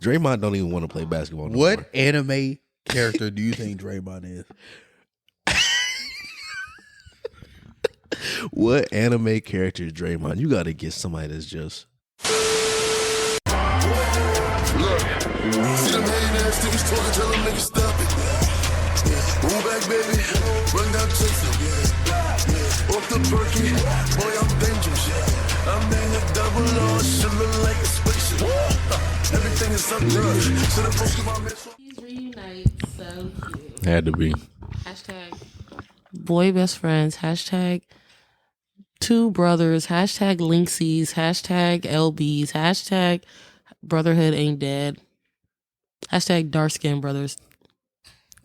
Draymond don't even want to play basketball no What more. anime character do you think Draymond is? What anime character is Draymond? You got to get somebody that's just... Look, see them hating ass niggas talking, tell them niggas stop it. Move back, baby, run down Jason. Off the perky, boy, I'm dangerous. I'm in a double R, shit look like a spaceship. Everything is up there. So the post my miss. These reunite, so cute. Had to be. Hashtag boy best friends. Hashtag two brothers. Hashtag Linksies. Hashtag LBs. Hashtag brotherhood ain't dead. Hashtag dark skin brothers.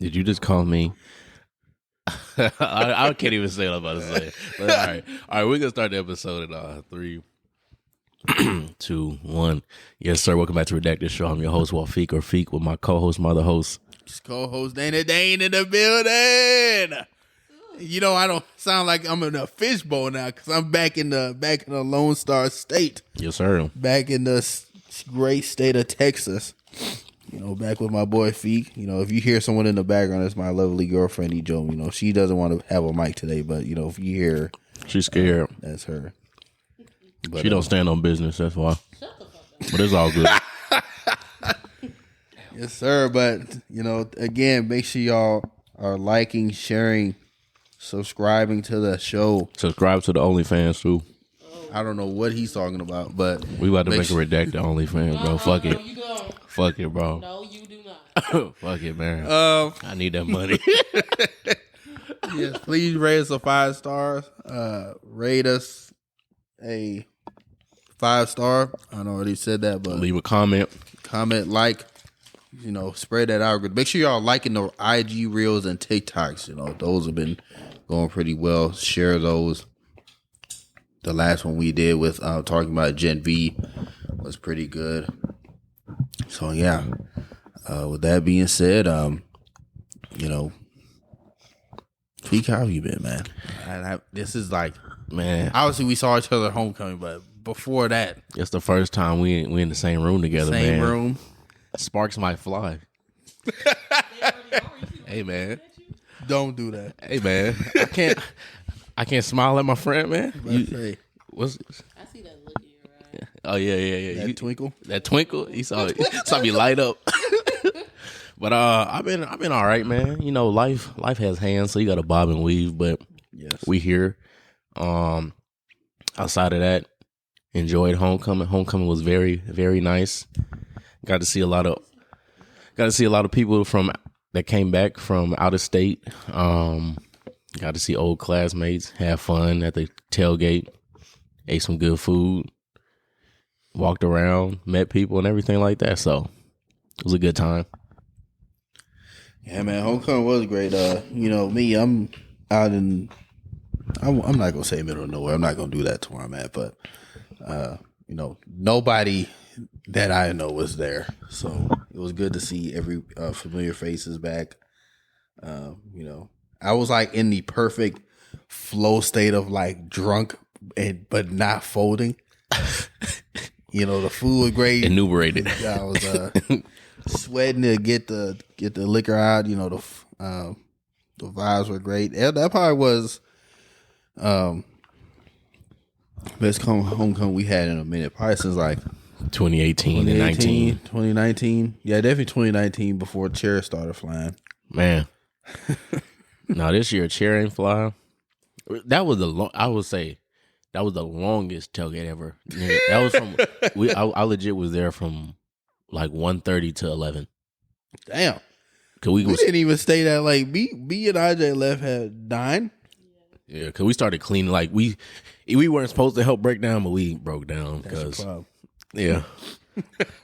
Did you just call me? I can't even say what I'm about to say. But all right, we're gonna start the episode in 3, 2, 1. Yes, sir. Welcome back to Redacted Show. I'm your host, Feeq or Feeq, with my co-host, my other host. Just co-host Dana Dane in the building. You know, I don't sound like I'm in a fishbowl now because I'm back in the Lone Star State. Yes, sir. Back in the great state of Texas. You know, back with my boy Feeq. You know, if you hear someone in the background, that's my lovely girlfriend, Ejo. You know, she doesn't want to have a mic today, but, you know, if you hear her, She's scared. that's her. But, She don't stand on business, that's why. But it's all good. Yes, sir. But, you know, again, make sure y'all are liking, sharing, subscribing to the show. Subscribe to the OnlyFans, too. I don't know what he's talking about, but We about to make a Redacted OnlyFans, bro. Fuck it. No, you don't. Fuck it, bro. No, you do not. Fuck it, man. I need that money. yes, please rate us a 5 stars. Rate us a 5 star. I already said that, but Leave a comment. comment, like, you know, spread that algorithm. Make sure y'all liking the IG reels and TikToks. You know, those have been going pretty well. Share those. The last one we did with talking about Gen V was pretty good. So yeah, with that being said, you know, Feeq, how have you been, man? This is like, Man, obviously we saw each other at homecoming, but before that, it's the first time we in the same room together, same man. room. Sparks might fly. Hey, man. Don't do that. Hey, man. I can't smile at my friend, man. Hey, What's? I see that look in your eye. Oh yeah. that twinkle. That twinkle. He saw me light up. But I've been all right, man. You know, life has hands, so you got to bob and weave. But Yes, we here. Outside of that, enjoyed homecoming. Homecoming was very, very nice. Got to see a lot of people that came back from out of state. Got to see old classmates, have fun at the tailgate, ate some good food, walked around, met people and everything like that. So it was a good time. yeah, man. Homecoming was great. You know, me, I'm out in. I'm not gonna say middle of nowhere. I'm not gonna do that to where I'm at, but you know, nobody that I know was there, so it was good to see every familiar faces back. You know, I was like in the perfect flow state of like drunk but not folding. You know, the food was great. Enumerated. I was sweating to get the liquor out. You know, the vibes were great. That probably was best homecoming we had in a minute. Probably since like 2018 and 19. 2019. Yeah, definitely 2019 before chairs started flying. Man. No, this year chair ain't fly. That was I would say that was the longest tailgate ever. Yeah, that was from I legit was there from like 1:30 to 11. Damn. Cause We didn't even stay that late. B and IJ left at 9. Yeah, cause we started cleaning. Like we weren't supposed to help break down, but we broke down. That's Cause the problem. yeah,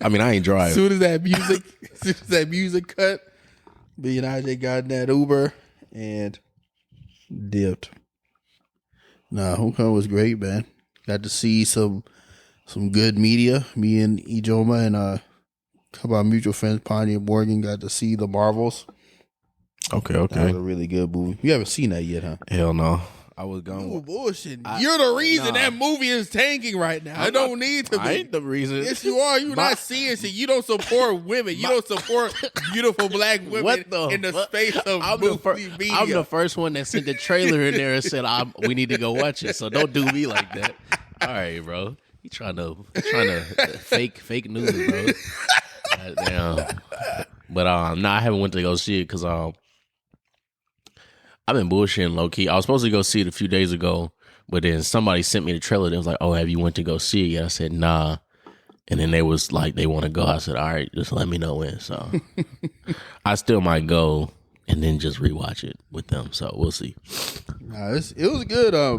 I mean I ain't drive. As soon as that music cut, B and IJ got in that Uber and dipped. Nah, homecoming was great, man. Got to see some good media. Me and Ijoma and a couple of mutual friends, Pondy and Morgan, got to see The Marvels. Okay. That was a really good movie. You haven't seen that yet, huh? Hell no. I was gone. You bullshit. You're the reason that movie is tanking right now. I don't need to be. I ain't the reason. Yes, you are. You're not seeing shit. You don't support women. You don't support beautiful black women in the space of movie media. I'm the first one that sent the trailer in there and said, we need to go watch it. So don't do me like that. All right, bro. You trying to fake news, bro. Damn. But no, I haven't went to go see it because I've been bullshitting low key. I was supposed to go see it a few days ago, but then somebody sent me the trailer. They was like, "Oh, have you went to go see it yet?" I said, "Nah." And then they was like, "They want to go." I said, "All right, just let me know when." So I still might go and then just rewatch it with them. So we'll see. Nah, it was good. I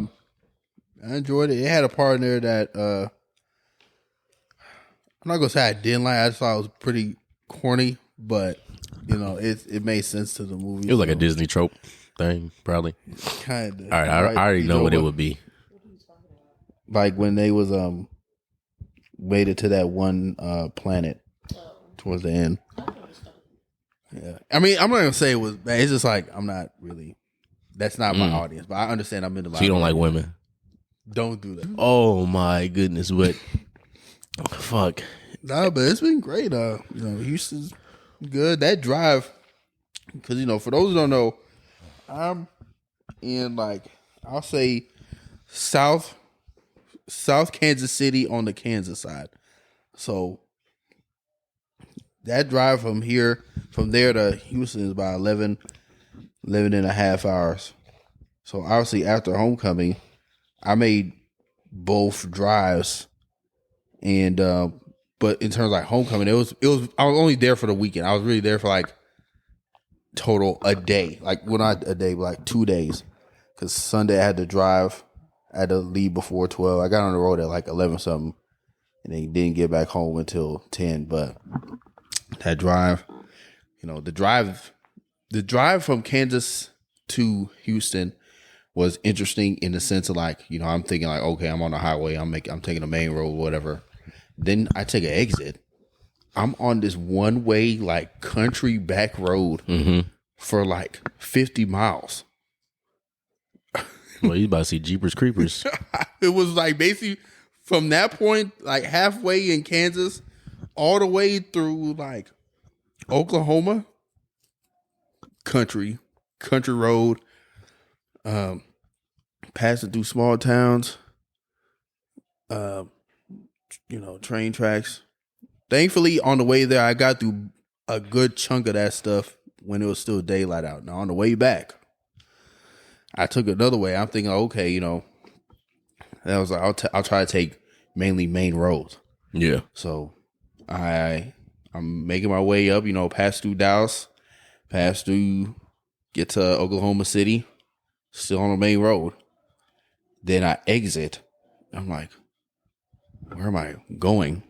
enjoyed it. It had a part in there that I'm not gonna say I didn't like. I just thought it was pretty corny, but it made sense to the movie. It was like a Disney trope thing, probably. Kind of. All right, I already know what it would be. Like when they was made it to that one planet towards the end. Yeah, I mean, I'm not gonna say it was bad. It's just like I'm not really. That's not my audience, but I understand I'm into. So you don't like women? Don't do that. Oh my goodness! But fuck. Nah, but it's been great. Houston's good. That drive, because for those who don't know, I'm in I'll say South Kansas City on the Kansas side. So that drive from there to Houston is about 11 and a half hours. So obviously after homecoming, I made both drives, and but in terms of homecoming, it was I was only there for the weekend. I was really there for total a day, not a day, but 2 days, because Sunday I had to drive. I had to leave before 12. I got on the road at 11 something, and then didn't get back home until 10. But that drive, the drive from Kansas to Houston was interesting in the sense of I'm thinking okay, I'm on the highway, I'm taking the main road, whatever. Then I take an exit. I'm on this one way country back road for 50 miles. Well, you about to see Jeepers Creepers. It was basically from that point, halfway in Kansas, all the way through Oklahoma, country road, passing through small towns, train tracks. Thankfully, on the way there, I got through a good chunk of that stuff when it was still daylight out. Now, on the way back, I took another way. I'm thinking, okay, that was I'll try to take mainly main roads. Yeah. So I'm making my way up, pass through Dallas, get to Oklahoma City, still on the main road. Then I exit. I'm like, where am I going?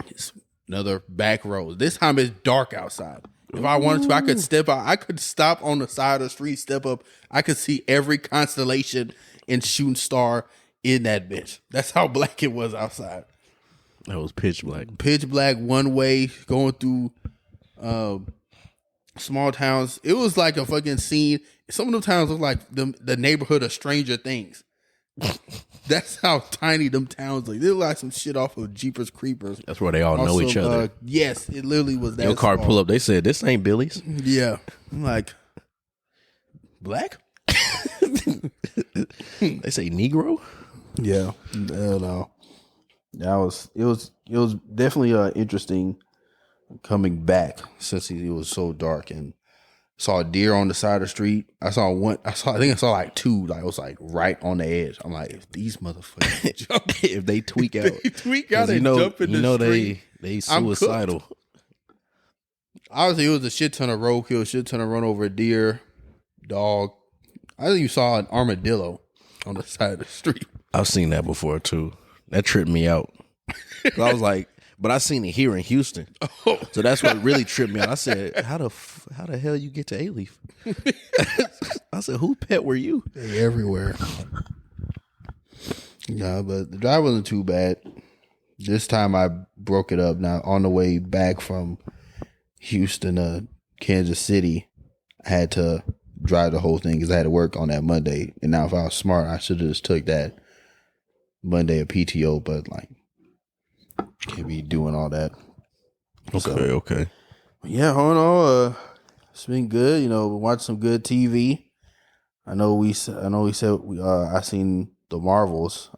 It's another back road. This time it's dark outside. If I wanted to, I could step out. I could stop on the side of the street, step up. I could see every constellation and shooting star in that bitch. That's how black it was outside. That was pitch black. Pitch black, one way, going through small towns. It was like a fucking scene. Some of them towns look like the neighborhood of Stranger Things. That's how tiny them towns look. They look like some shit off of Jeepers Creepers. That's where they all know each other. Yes, it literally was that. Your car small. pull up. They said, "This ain't Billy's." Yeah. I'm like, black? They say Negro? Yeah. No. It was definitely interesting coming back since it was so dark, and saw a deer on the side of the street. I think I saw two. It was right on the edge. I'm like, if these motherfuckers jump, if they tweak out, and jump in the street, they suicidal. Obviously, it was a shit ton of roadkill, a shit ton of run over a deer, dog. I think you saw an armadillo on the side of the street. I've seen that before too. That tripped me out. I was like, but I seen it here in Houston, so that's what really tripped me out. I said, "How the hell you get to A-Leaf?" I said, "Who pet were you?" They everywhere. Yeah, but the drive wasn't too bad. This time I broke it up. Now on the way back from Houston to Kansas City, I had to drive the whole thing because I had to work on that Monday. And now if I was smart, I should have just took that Monday of PTO. But like, can't be doing all that. Okay. Yeah, hold on. It's been good. Watch some good TV. I said I seen the Marvels.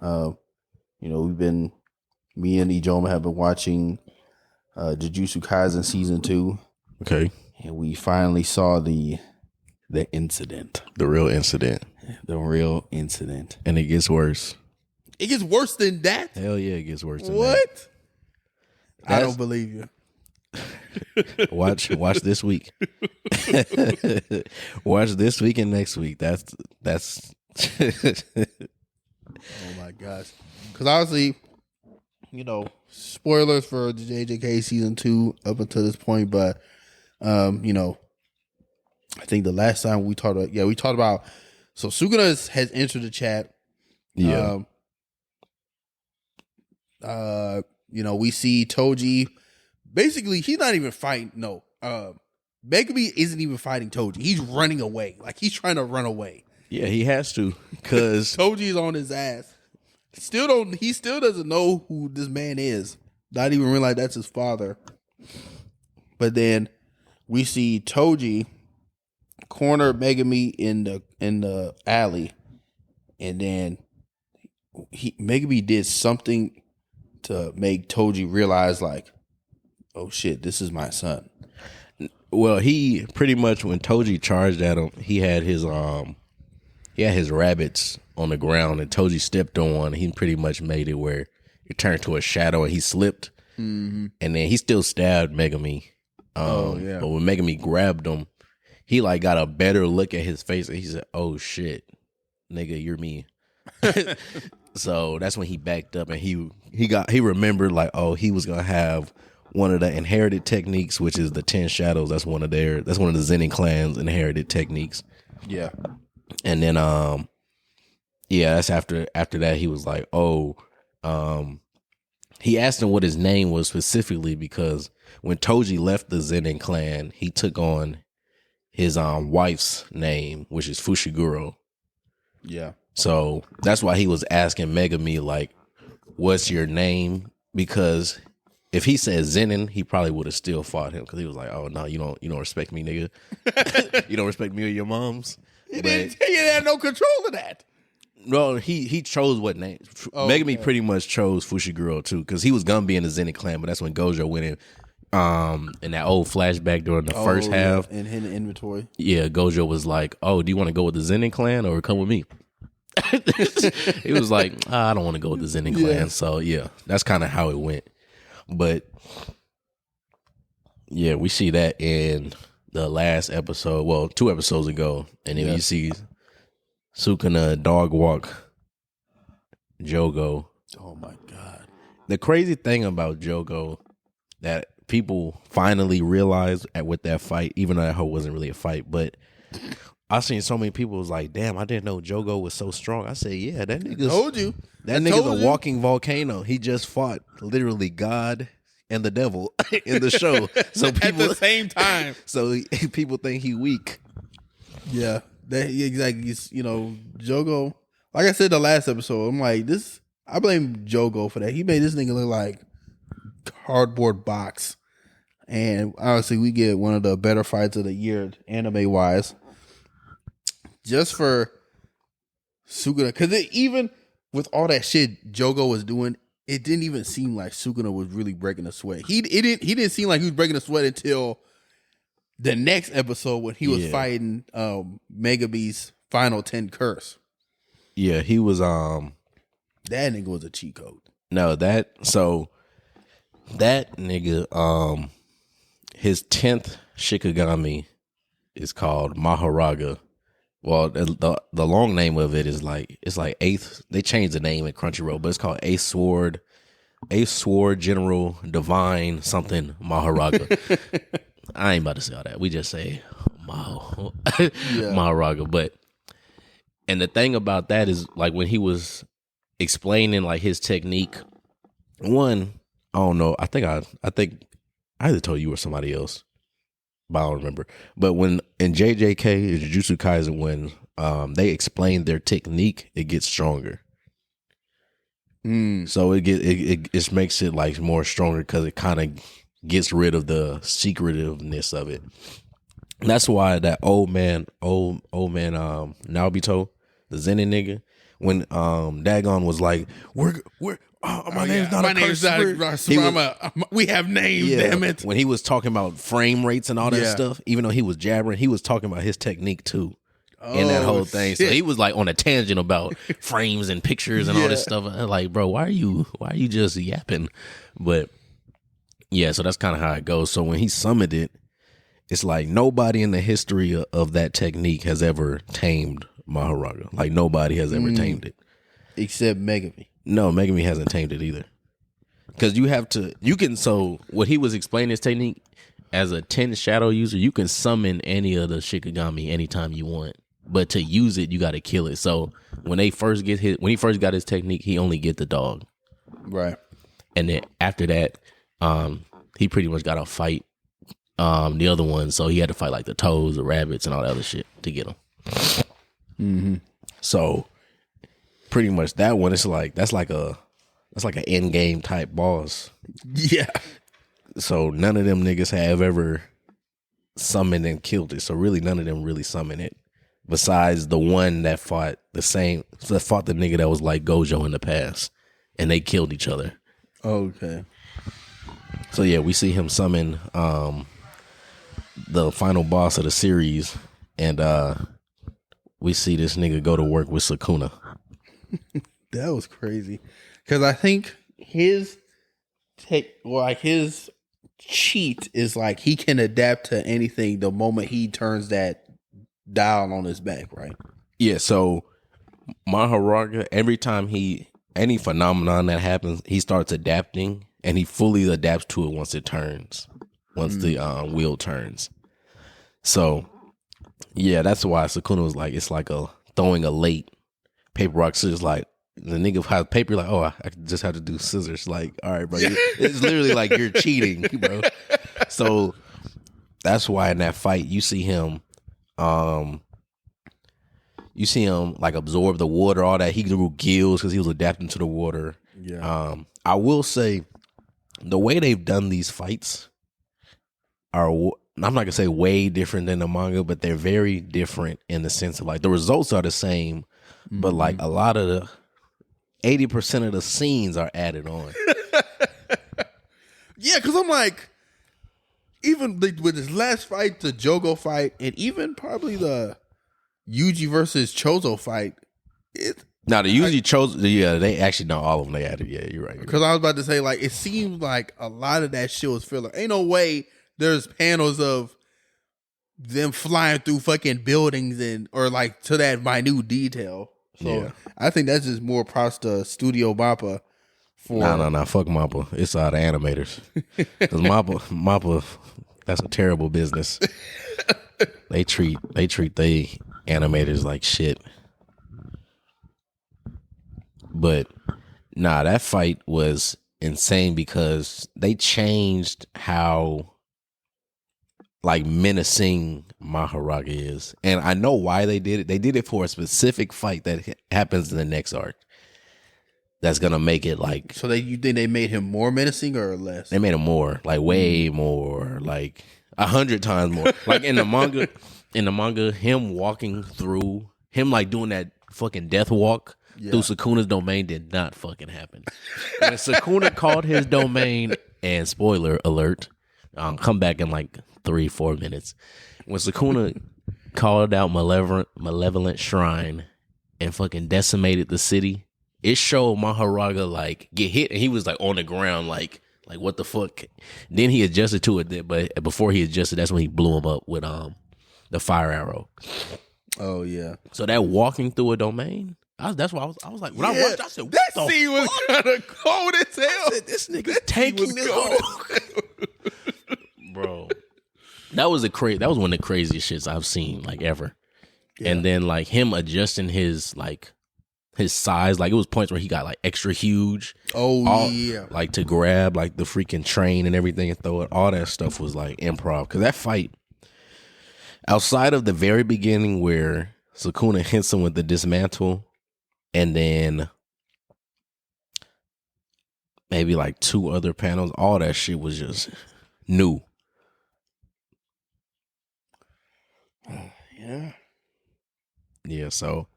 Me and Ijoma have been watching Jujutsu Kaisen season 2. Okay. And we finally saw the incident. The real incident. The real incident. And it gets worse. It gets worse than that? Hell yeah, it gets worse than that. What? I don't believe you. Watch this week. Watch this week and next week. That's Oh my gosh. Because obviously, spoilers for the JJK season 2 up until this point, but I think the last time we talked about so Sukuna has entered the chat. Yeah. We see Toji. Basically, he's not even fighting. No, Megumi isn't even fighting Toji. He's running away. Like, he's trying to run away. Yeah, he has to, because Toji's on his ass. He still doesn't know who this man is. Not even realize that's his father. But then we see Toji corner Megumi in the alley, and then Megumi did something to make Toji realize, like, oh shit, this is my son. Well, he pretty much, when Toji charged at him, he had his rabbits on the ground, and Toji stepped on one. He pretty much made it where it turned to a shadow, and he slipped. Mm-hmm. And then he still stabbed Megumi. But when Megumi grabbed him, he like got a better look at his face, and he said, "Oh shit, nigga, you're me." So that's when he backed up, and he remembered, like, oh, he was gonna have one of the inherited techniques, which is the 10 shadows. That's one of the Zenin clan's inherited techniques. Yeah. And then that's after that he was like, he asked him what his name was specifically, because when Toji left the Zenin clan, he took on his wife's name, which is Fushiguro. Yeah. So that's why he was asking Megumi, like, what's your name? Because if he said Zenin, he probably would have still fought him, because he was like, oh no, you don't respect me, nigga. You don't respect me or your mom's. He had no control of that. Well, he chose what name. Megumi pretty much chose Fushiguro too, because he was gonna be in the Zenin clan, but that's when Gojo went in. In that old flashback during the first half, and in the inventory. Yeah, Gojo was like, "Oh, do you want to go with the Zenin clan or come with me?" He was like, "I don't want to go with the Zenin clan." So yeah, that's kind of how it went. But yeah, we see that in the last episode. Well, 2 episodes ago, and then you see Sukuna dog walk Jogo. Oh my god! The crazy thing about Jogo that people finally realized with that fight, even though that wasn't really a fight, but I seen so many people was like, "Damn, I didn't know Jogo was so strong." I said, "Yeah, that nigga's told you that nigga's a walking volcano. He just fought literally God and the devil in the show." So people at the same time, so people think he weak. Yeah, exactly. Jogo. Like I said the last episode, I'm like this. I blame Jogo for that. He made this nigga look like cardboard box. And honestly, we get one of the better fights of the year, anime wise, just for Sukuna. Because even with all that shit Jogo was doing, it didn't even seem like Sukuna was really breaking a sweat. He didn't seem like he was breaking a sweat until the next episode when he was fighting Megumi's final 10 curse. Yeah, he was that nigga was a cheat code. No, that nigga his 10th Shikigami is called Maharaga. Well, the long name of it is it's like 8th. They changed the name at Crunchyroll, but it's called Ace Sword General Divine something Maharaga. I ain't about to say all that. We just say Maharaga. But and the thing about that is, like, when he was explaining like his technique, one, I don't know. I think I either told you or somebody else. but I don't remember. But when in JJK, Jujutsu Kaisen, when they explain their technique, it gets stronger. So it just makes it like more stronger because it kind of gets rid of the secretiveness of it. And that's why that old man Naobito, the Zenin nigga, when Dagon was like, my name's not a curse word. We have names, damn it. When he was talking about frame rates and all that stuff, even though he was jabbering, he was talking about his technique too. In that whole thing. Shit. So he was like on a tangent about frames and pictures and all this stuff. Like, bro, why are you just yapping? But yeah, so that's kind of how it goes. So when he summoned it, it's like nobody in the history of that technique has ever tamed Mahoraga. Like nobody has ever tamed it. Except Megami. No, Megami hasn't tamed it either. Because so what he was explaining his technique, as a 10 shadow user, you can summon any of the Shikigami anytime you want. But to use it, you got to kill it. So when he first got his technique, he only get the dog. Right. And then after that, he pretty much got to fight the other ones. So he had to fight like the toads, the rabbits, and all that other shit to get them. Mm-hmm. So pretty much that one, that's like an end game type boss. Yeah. So none of them niggas have ever summoned and killed it. So really, none of them really summoned it. Besides the one that fought the nigga that was like Gojo in the past, and they killed each other. Okay. So yeah, we see him summon the final boss of the series, and we see this nigga go to work with Sukuna. That was crazy, because I think his cheat is like he can adapt to anything the moment he turns that dial on his back, right? Yeah, so Mahoraga, every time any phenomenon that happens, he starts adapting, and he fully adapts to it once it turns, once the wheel turns. So yeah, that's why Sukuna was like, it's like throwing a late paper rock scissors. Like the nigga has paper, like, oh, I just have to do scissors. Like, all right, bro, it's literally like you're cheating, bro. So that's why in that fight you see him like absorb the water, all that. He grew gills because he was adapting to the water. Yeah. I will say the way they've done these fights are, I'm not gonna say way different than the manga, but they're very different in the sense of like the results are the same, but like a lot of the 80% of the scenes are added on. Yeah, because I'm like, even with his last fight, the Jogo fight, and even probably the Yuji versus Chozo fight. Now the Yuji Chozo, they actually know all of them they added. Yeah, you're right. Because I was about to say, like, it seems like a lot of that shit was filler. Ain't no way there's panels of them flying through fucking buildings or like to that minute detail. So Yeah. I think that's just more props to Studio Mappa. No, fuck Mappa. It's the animators. Because Mappa, that's a terrible business. They treat they animators like shit. But nah, that fight was insane because they changed how like menacing Mahoraga is. And I know why they did it. They did it for a specific fight that happens in the next arc. That's gonna make it like. So you think they made him more menacing or less? They made him more, like way more, like 100 times more. Like in the manga, him walking through, him like doing that fucking death walk through Sukuna's domain did not fucking happen. When Sukuna called his domain, and spoiler alert, come back in like 3-4 minutes. When Sukuna called out malevolent shrine and fucking decimated the city, it showed Mahoraga like get hit, and he was like on the ground, like what the fuck. Then he adjusted to it, but before he adjusted, that's when he blew him up with the fire arrow. Oh yeah. So that walking through a domain, that's why I was like, when I watched, I said, what that the scene was kind of cold as hell. I said, this nigga's tanking this whole bro. That was one of the craziest shits I've seen like ever. Yeah. And then like him adjusting his size, like it was points where he got like extra huge. Oh yeah. Like to grab like the freaking train and everything and throw it. All that stuff was like improv. Cause that fight, outside of the very beginning where Sukuna hits him with the dismantle, and then maybe like 2 other panels, all that shit was just new. Yeah, so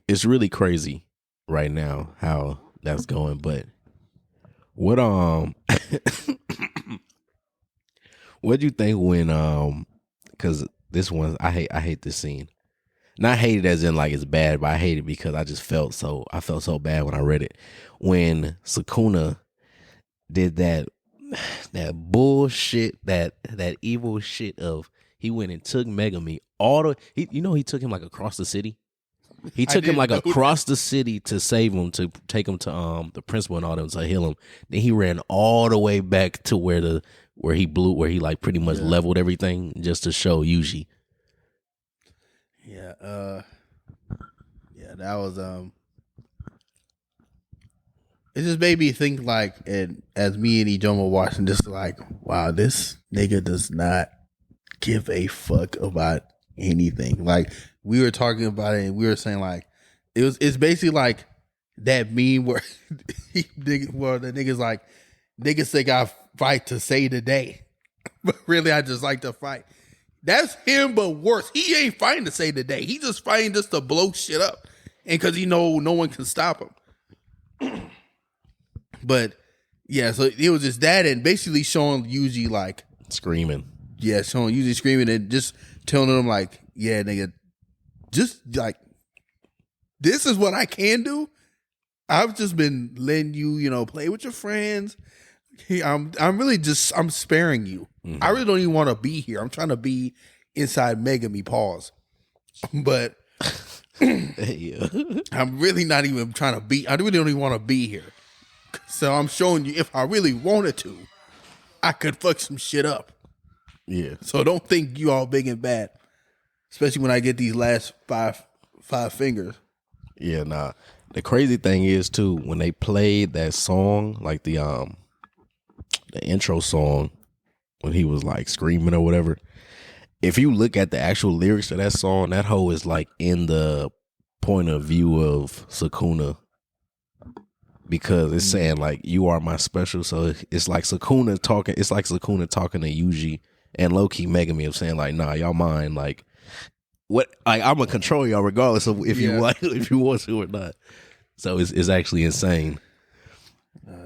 it's really crazy right now how that's going. But what what'd you think when because this one I hate this scene. Not hate it as in like it's bad, but I hate it because I felt so bad when I read it. When Sukuna did that bullshit, that evil shit of he went and took Megami he took him like across the city. He took him like across the city to save him, to take him to the principal and all them to heal him. Then he ran all the way back to where he like pretty much leveled everything just to show Yuji. Yeah, that was it just made me think like, and as me and Ijoma were watching, just like, wow, this nigga does not give a fuck about anything. Like, we were talking about it and we were saying like, it's basically like that meme where the nigga's like, niggas think I fight to save the day, but really I just like to fight. That's him, but worse. He ain't fighting to save the day. He just fighting just to blow shit up, and because he know no one can stop him. But yeah, so it was just that, and basically showing Yuji like screaming. Yeah, showing Yuji screaming and just telling him like, yeah, nigga, just like, this is what I can do. I've just been letting you, play with your friends. I'm sparing you. Mm-hmm. I really don't even want to be here. I'm trying to be inside Megami. Pause. But I'm really not even trying to be. I really don't even want to be here. So I'm showing you, if I really wanted to, I could fuck some shit up. Yeah. So don't think you all big and bad, especially when I get these last five fingers. Yeah, nah. The crazy thing is too, when they played that song, like the intro song, when he was like screaming or whatever, if you look at the actual lyrics of that song, that hoe is like in the point of view of Sukuna, because it's saying like, you are my special. So it's like Sukuna talking. It's like Sukuna talking to Yuji and Loki Megami of saying like, nah, y'all mine. Like, what? Like, I'm gonna control y'all regardless of if you want to or not. So it's actually insane.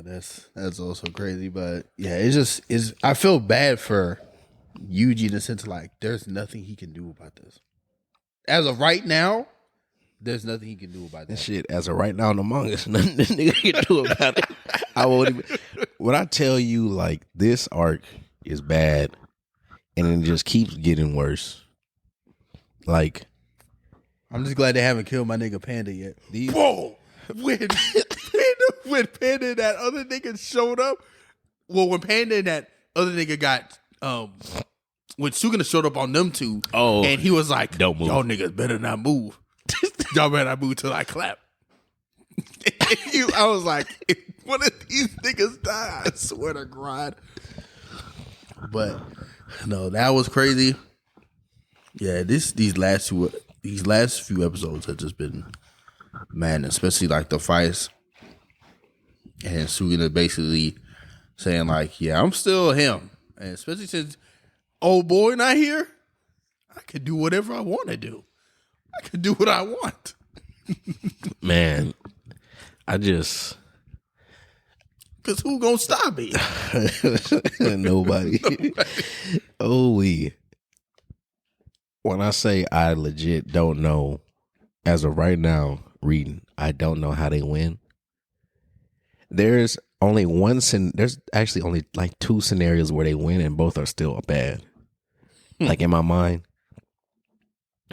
That's also crazy, but yeah, it's I feel bad for Yuji in the sense like, there's nothing he can do about this. As of right now, there's nothing he can do about that. Shit, as of right now in the manga, there's nothing this nigga can do about it. I won't even. When I tell you like, this arc is bad, and it just keeps getting worse. Like, I'm just glad they haven't killed my nigga Panda yet. Whoa! When Panda and that other nigga showed up, when Panda and that other nigga got when Sukuna showed up on them two, and he was like, don't move. Y'all niggas better not move. Y'all better not move till I clap. I was like, if one of these niggas die, I swear to God. But no, that was crazy. Yeah, these last few episodes have just been, man, especially like the fights and Sukuna basically saying like, yeah, I'm still him, and especially since old boy not here, I could do whatever I want to do. I could do what I want. Man, because who gonna stop me? Nobody. When I say I legit don't know, as of right now, reading, I don't know how they win. There's actually only like 2 scenarios where they win, and both are still bad. Like, in my mind,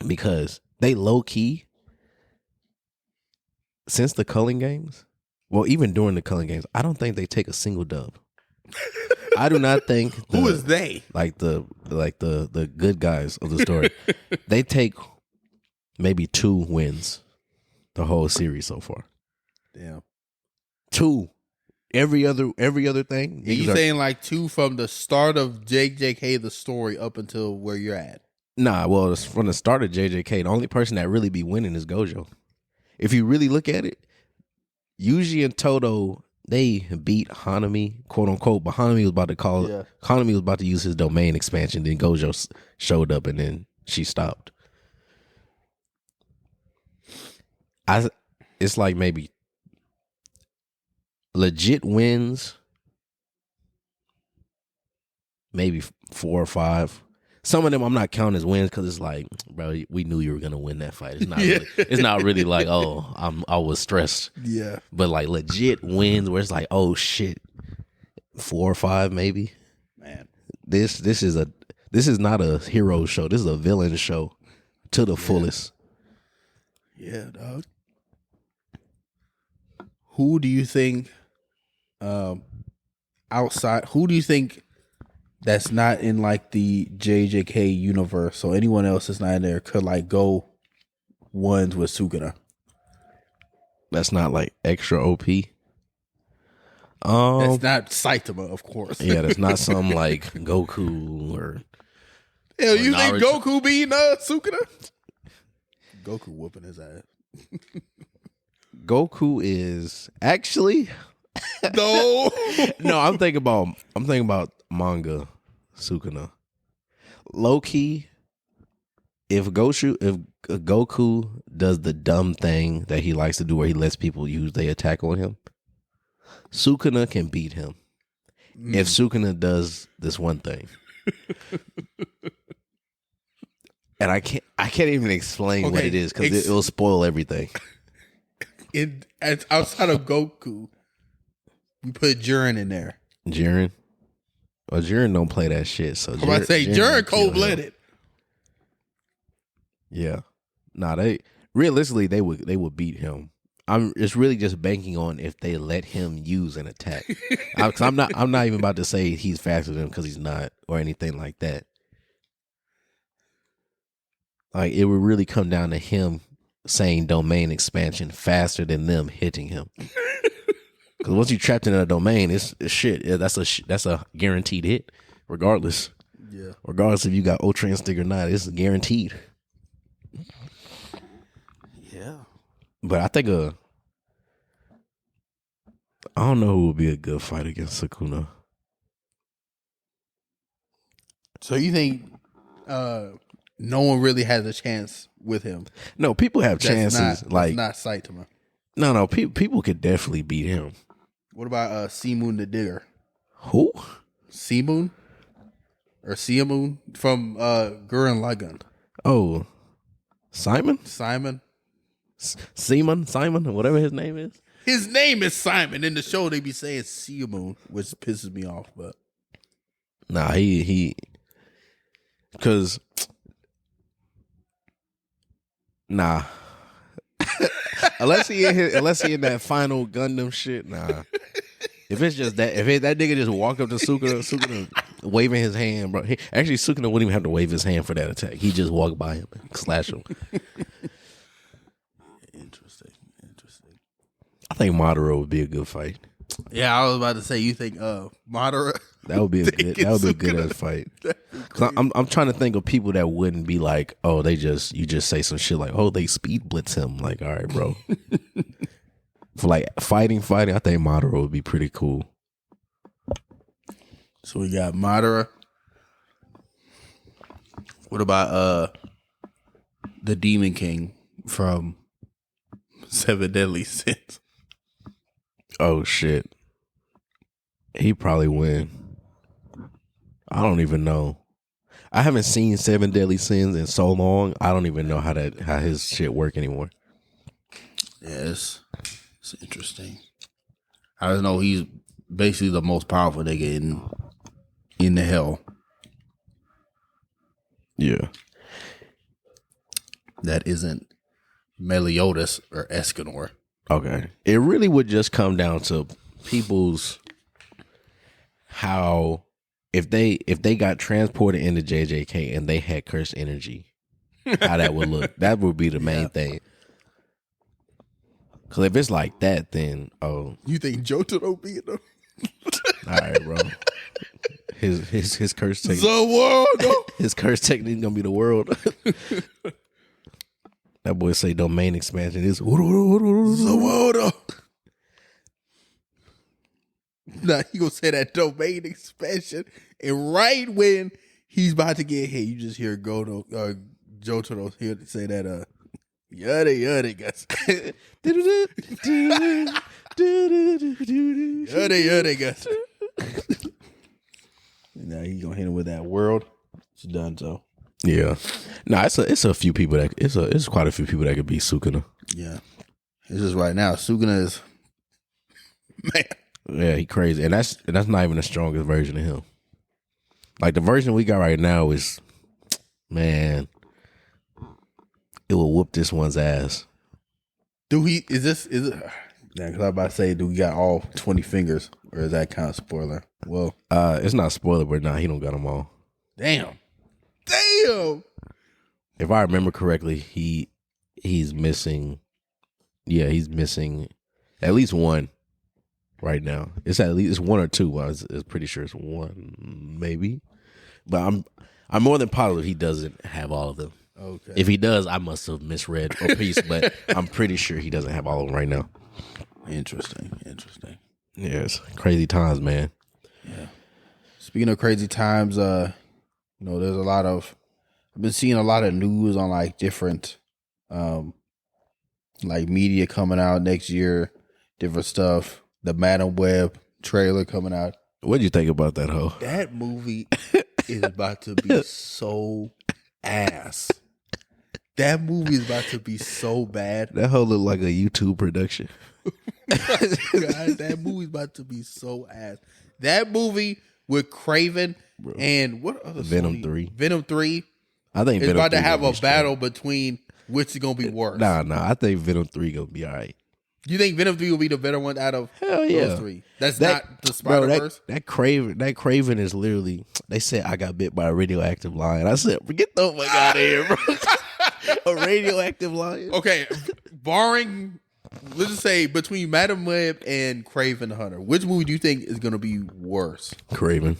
because they low key, since the Culling games, well, even during the Culling games, I don't think they take a single dub. I do not think who is they? Like the good guys of the story. They take maybe 2 wins the whole series so far. Damn. 2. Every other thing. You saying like 2 from the start of JJK the story up until where you're at? Nah, well, it's from the start of JJK, the only person that really be winning is Gojo. If you really look at it, Yuji and Toto, they beat Hanami, quote unquote, but Hanami was about to Hanami was about to use his domain expansion, then Gojo showed up and then she stopped. It's like maybe legit wins, maybe 4 or 5. Some of them I'm not counting as wins because it's like, bro, we knew you were gonna win that fight. It's not. It's not really like, oh, I was stressed. Yeah. But like legit wins where it's like, oh shit, 4 or 5 maybe. Man, This is not a hero show. This is a villain show to the fullest. Yeah, dog. Who do you think outside? Who do you think that's not in like the JJK universe, so anyone else that's not in there could like go ones with Sukuna? That's not like extra OP. That's not Saitama, of course. Yeah, that's not some like Goku or Hell, you think Naruto. Goku beating Sukuna? Goku whooping his ass. Goku is actually No. no. I'm thinking about manga Sukuna. Loki. If Goku does the dumb thing that he likes to do, where he lets people use their attack on him, Sukuna can beat him. If Sukuna does this one thing, and I can't even explain what it is because it will spoil everything. Outside of Goku, you put Jiren in there. Jiren. Well, Jiren don't play that shit. So I'm about to say Jiren cold blooded. Yeah. Nah, they realistically they would beat him. It's really just banking on if they let him use an attack. I'm not even about to say he's faster than him because he's not or anything like that. Like it would really come down to him saying domain expansion faster than them hitting him. Because once you're trapped in a domain, it's shit. Yeah, that's a guaranteed hit, regardless. Yeah. Regardless if you got Ultra Instinct or not, it's guaranteed. Yeah. But I think I don't know who would be a good fight against Sukuna. So you think no one really has a chance with him? No, people have That's chances. That's not Saitama. No, people could definitely beat him. What about Seamoon the Digger? Who? Seamoon? Or Seamoon from Gurren Lagann. Oh, Simon, Simon? whatever his name is. His name is Simon. In the show, they be saying Seamoon, which pisses me off. But Nah, he because nah. unless he in that final Gundam shit, nah. If it's just that, that nigga just walk up to Sukuna waving his hand, bro. Sukuna wouldn't even have to wave his hand for that attack. He just walk by him and slash him. Interesting. I think Madara would be a good fight. Yeah, I was about to say, you think Madara? That would be a good ass fight. Cause I'm trying to think of people that wouldn't be like, oh, you just say some shit like, oh, they speed blitz him. Like, all right, bro. For like fighting, I think Madara would be pretty cool. So we got Madara. What about the Demon King from Seven Deadly Sins? Oh shit. He probably win. I don't even know. I haven't seen Seven Deadly Sins in so long. I don't even know how his shit work anymore. Yes. It's interesting. I just know he's basically the most powerful nigga in the hell. Yeah. That isn't Meliodas or Escanor. Okay. It really would just come down to people's how if they got transported into JJK and they had cursed energy, how that would look. That would be the main thing. Cause if it's like that, then You think Jotaro beat them? all right, bro. His curse takes The world. His curse technique gonna be the world. That boy say domain expansion is Zawoda. Nah, he gonna say that domain expansion, and right when he's about to get hit, you just hear Jotaro here to say that yada guys. Yada guys. Now he's gonna hit him with that world. It's done so. Yeah. Nah, it's a few people that it's quite a few people that could be Sukuna. Yeah. It's just right now. Sukuna is man. Yeah, he crazy. And that's not even the strongest version of him. Like the version we got right now is, man, it will whoop this one's ass. Is it yeah, cause I was about to say, do we got all 20 fingers? Or is that kind of spoiler? Well, it's not spoiler, but nah, he don't got them all. Damn. If I remember correctly, he's missing. Yeah, he's missing at least one right now. It's at least one or two. Well, it's pretty sure it's one, maybe. But I'm more than positive he doesn't have all of them. Okay. If he does, I must have misread a piece, but I'm pretty sure he doesn't have all of them right now. Interesting. Yeah, it's crazy times, man. Yeah. Speaking of crazy times, there's I've been seeing a lot of news on like different, like media coming out next year, different stuff. The Madam Web trailer coming out. What'd you think about that hoe? That movie is about to be so ass. That movie is about to be so bad. That hoe look like a YouTube production. God, that movie's about to be so ass. That movie with Craven and what other Venom Sony? 3. Venom 3. I think It's Venom about to 3 have gonna a be battle straight. between which is gonna be worse. Nah. I think Venom 3 gonna be all right. You think Venom 3 will be the better one out of Hell yeah. those three? That's not the Spider Verse. That Craven is literally. They said I got bit by a radioactive lion. I said, get the fuck out of here, bro. A radioactive lion. Okay, barring, let's just say between Madam Web and Craven the Hunter, which movie do you think is gonna be worse? Craven.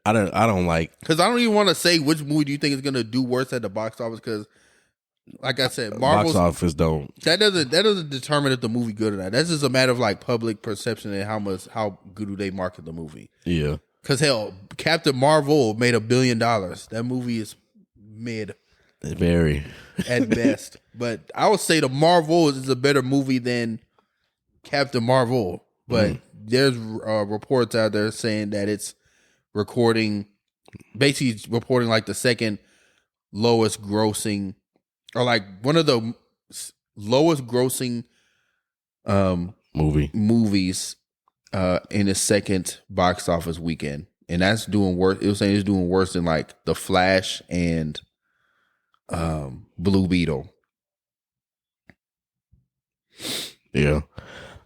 I don't like. Because I don't even want to say which movie do you think is gonna do worse at the box office. Because, like I said, Marvel's box office don't. That doesn't determine if the movie good or not. That's just a matter of like public perception and how good do they market the movie. Yeah. Because hell, Captain Marvel made $1 billion. That movie is mid Very. at best. But I would say the Marvels is a better movie than Captain Marvel. But there's reports out there saying that it's basically reporting like the second lowest grossing, or like one of the lowest grossing movies in the second box office weekend. And that's doing worse. It was saying it's doing worse than like The Flash and Blue Beetle. Yeah.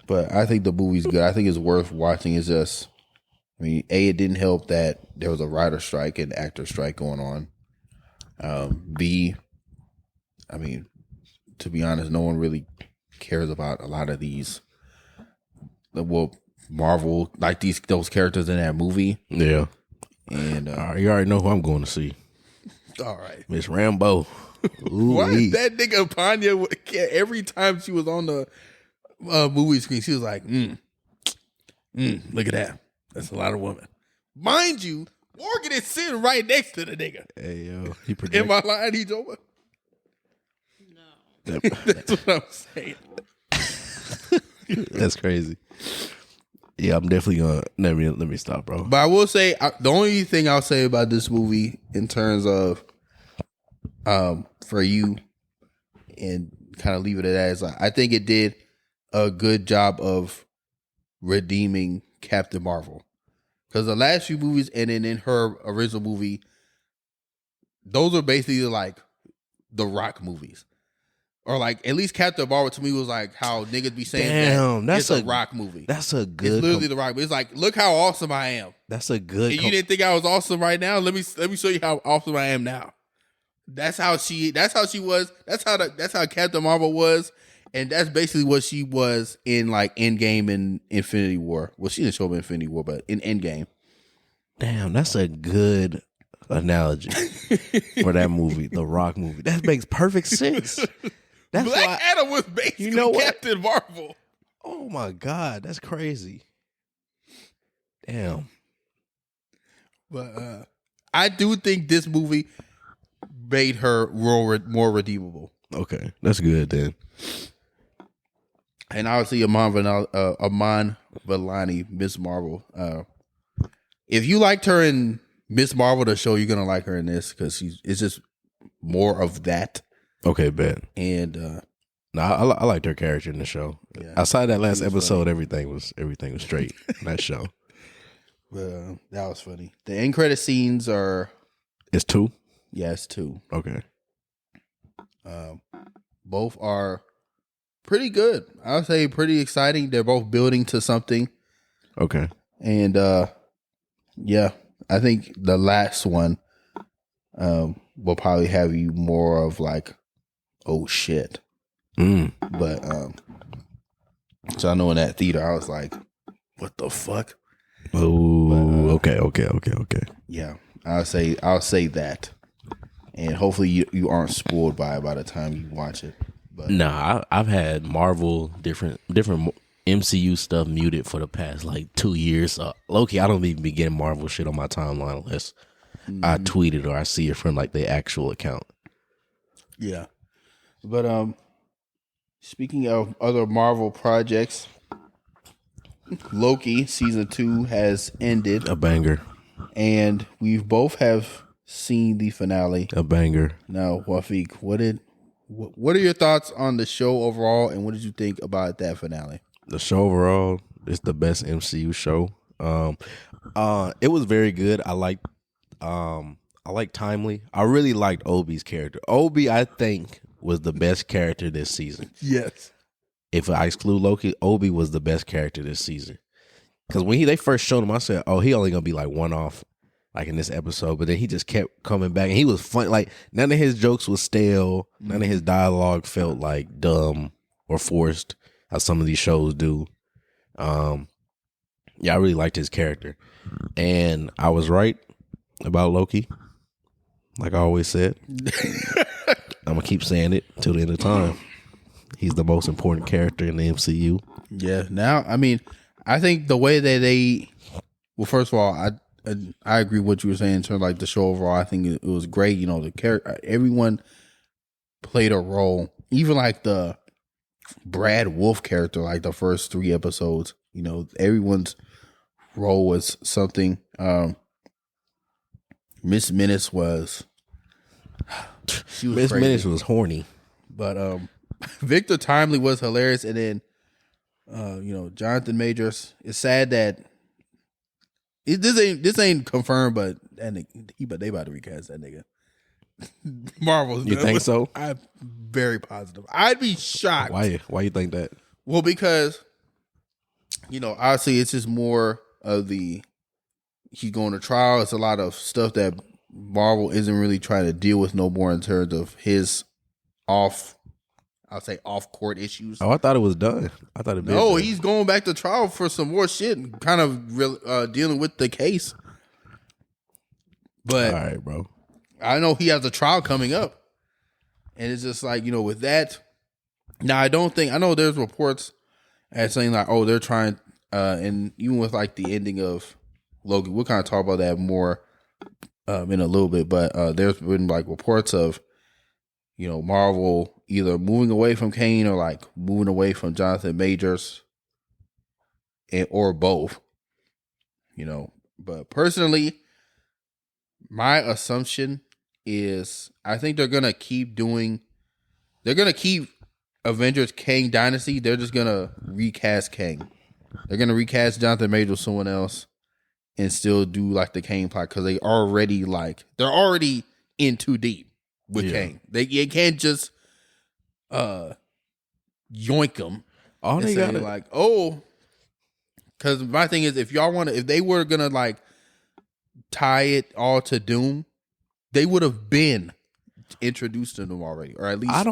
But I think the movie's good. I think it's worth watching. It's just, I mean, A, it didn't help that there was a writer strike and actor strike going on. B, I mean, to be honest, no one really cares about a lot of these. Well, Marvel, like those characters in that movie. Yeah. And you already know who I'm going to see. all right, Miss Rambo. why is that nigga Panya? Every time she was on the movie screen, she was like, look at that. That's a lot of women. Mind you, Morgan is sitting right next to the nigga. Hey, yo. He Am I lying? He's over. No. That's what I'm saying. That's crazy. Yeah, I'm definitely gonna let me stop, bro. But I will say the only thing I'll say about this movie in terms of for you and kind of leave it at that is I think it did a good job of redeeming Captain Marvel. Because the last few movies and then in her original movie, those are basically like the Rock movies. Or like at least Captain Marvel to me was like how niggas be saying that's a Rock movie. That's a good. It's literally the Rock movie. It's like, look how awesome I am. That's a good. And you didn't think I was awesome right now? Let me show you how awesome I am now. That's how she was. That's how Captain Marvel was. And that's basically what she was in like Endgame and Infinity War. Well, she didn't show up in Infinity War, but in Endgame. Damn, that's a good analogy for that movie, the Rock movie. That makes perfect sense. That's Black why, Adam was basically You know what? Captain Marvel. oh my God, that's crazy. Damn. But I do think this movie made her more redeemable. Okay, that's good then. And obviously, Aman Vellani, Miss Marvel. If you liked her in Miss Marvel, the show, you're gonna like her in this because it's just more of that. Okay, bet. And No, I liked her character in the show. Yeah. Outside that last She was episode, everything was straight in that show. that was funny. The end credit scenes are It's 2? yes, two. Okay. Both are pretty good. I would say pretty exciting. They're both building to something. Okay. And yeah, I think the last one will probably have you more of like, oh shit. But so I know in that theater I was like, what the fuck? Oh, okay. Yeah, I'll say that, and hopefully you aren't spoiled by it by the time you watch it. But Nah, I've had Marvel different MCU stuff muted for the past like 2 years. Loki, I don't even be getting Marvel shit on my timeline unless I tweet it or I see it from like the actual account. yeah, but speaking of other Marvel projects, Loki Season 2 has ended, A banger. and we both have seen the finale. A banger. Now, Feeq, what are your thoughts on the show overall, and what did you think about that finale? The show overall is the best MCU show. It was very good. I liked Timely. I really liked Obi's character. Obi, I think, was the best character this season. Yes. If I exclude Loki, Obi was the best character this season. Because when they first showed him, I said, "Oh, he only gonna be like one off, like in this episode." But then he just kept coming back, and he was fun. Like none of his jokes was stale. None of his dialogue felt like dumb or forced, as some of these shows do. Yeah, I really liked his character, and I was right about Loki. Like I always said, I'm gonna keep saying it till the end of time. He's the most important character in the MCU. Yeah. Now, I mean, I think the way that well, first of all, I agree with what you were saying in terms of like the show overall. I think it was great. You know, the character, everyone played a role. Even like the Brad Wolf character, like the first 3 episodes. You know, everyone's role was something. Miss Minutes was. She was Miss crazy. Minutes was horny. But Victor Timely was hilarious, and then Jonathan Majors. It's sad that this ain't confirmed, but they about to recast that nigga. Marvel's. You think so? I'm very positive. I'd be shocked. Why you think that? Well, because obviously it's just more of he's going to trial. It's a lot of stuff that Marvel isn't really trying to deal with no more in terms of his off-court issues. Oh, I thought it was done. I thought it. No, he's going back to trial for some more shit and kind of dealing with the case. But all right, bro. I know he has a trial coming up, and it's just like with that. Now I know there's reports as saying like, oh, they're trying, and even with like the ending of Loki, we'll kind of talk about that more in a little bit. But there's been like reports of Marvel either moving away from Kane or like moving away from Jonathan Majors, or both. But personally, my assumption is I think they're gonna keep Avengers Kang Dynasty. They're just gonna recast Kang. They're gonna recast Jonathan Majors with someone else and still do like the Kang plot because they're already in too deep with Kang. They can't just yoink them. All they got like, because my thing is, if they were gonna like tie it all to Doom, they would have been introduced to them already, or at least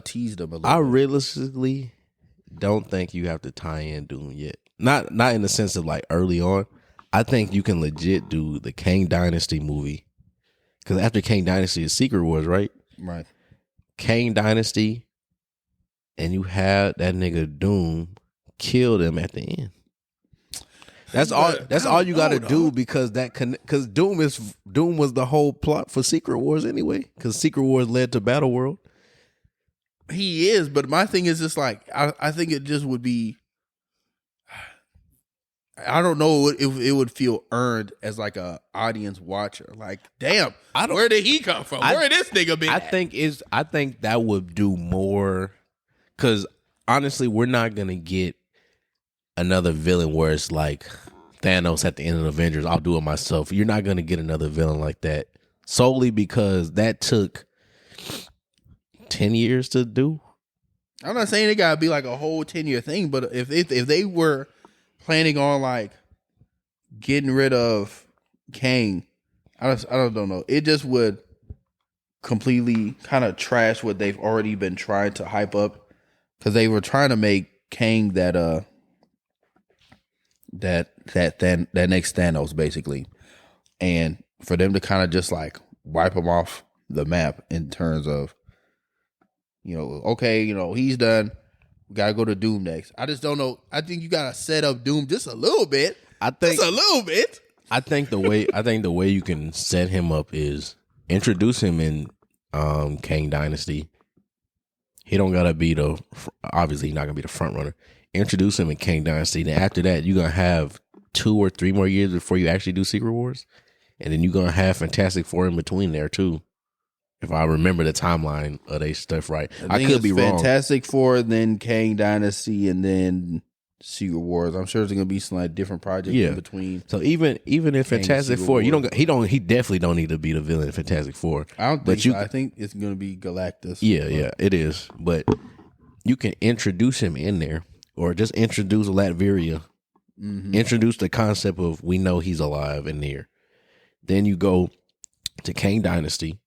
teased them a little. I realistically don't think you have to tie in Doom yet. Not in the sense of like early on. I think you can legit do the Kang Dynasty movie Because after Kang Dynasty is Secret Wars, right? Right. Kang Dynasty, and you had that nigga Doom kill them at the end. That's all. That's all you got to do because Doom was the whole plot for Secret Wars anyway. Because Secret Wars led to Battle World. He is, but my thing is just like I think it just would be. I don't know if it would feel earned as like a audience watcher. Like, damn, where did he come from? Where this nigga been? I think that would do more. Because honestly, we're not gonna get another villain where it's like Thanos at the end of Avengers. I'll do it myself. You're not gonna get another villain like that solely because that took 10 years to do. I'm not saying it gotta be like a whole 10-year thing, but if they were planning on like getting rid of Kang, I don't know. It just would completely kind of trash what they've already been trying to hype up, because they were trying to make Kang that next Thanos basically, and for them to kind of just like wipe him off the map in terms of, okay, he's done. We gotta go to Doom next. I just don't know. I think you gotta set up Doom just a little bit. I think the way you can set him up is introduce him in Kang Dynasty. He don't gotta be obviously he's not gonna be the front runner. Introduce him in Kang Dynasty. Then after that, you're gonna have 2 or 3 more years before you actually do Secret Wars, and then you're gonna have Fantastic Four in between there too. If I remember the timeline of they stuff right, I could be wrong. Fantastic Four, then Kang Dynasty, and then Secret Wars. I'm sure there's gonna be some like different projects in between. So even if Fantastic Four, he definitely don't need to be the villain in Fantastic Four. I don't think so. I think it's gonna be Galactus. Yeah, it is. But you can introduce him in there, or just introduce Latveria. Mm-hmm. Introduce the concept of we know he's alive in there. Then you go to Kang Dynasty.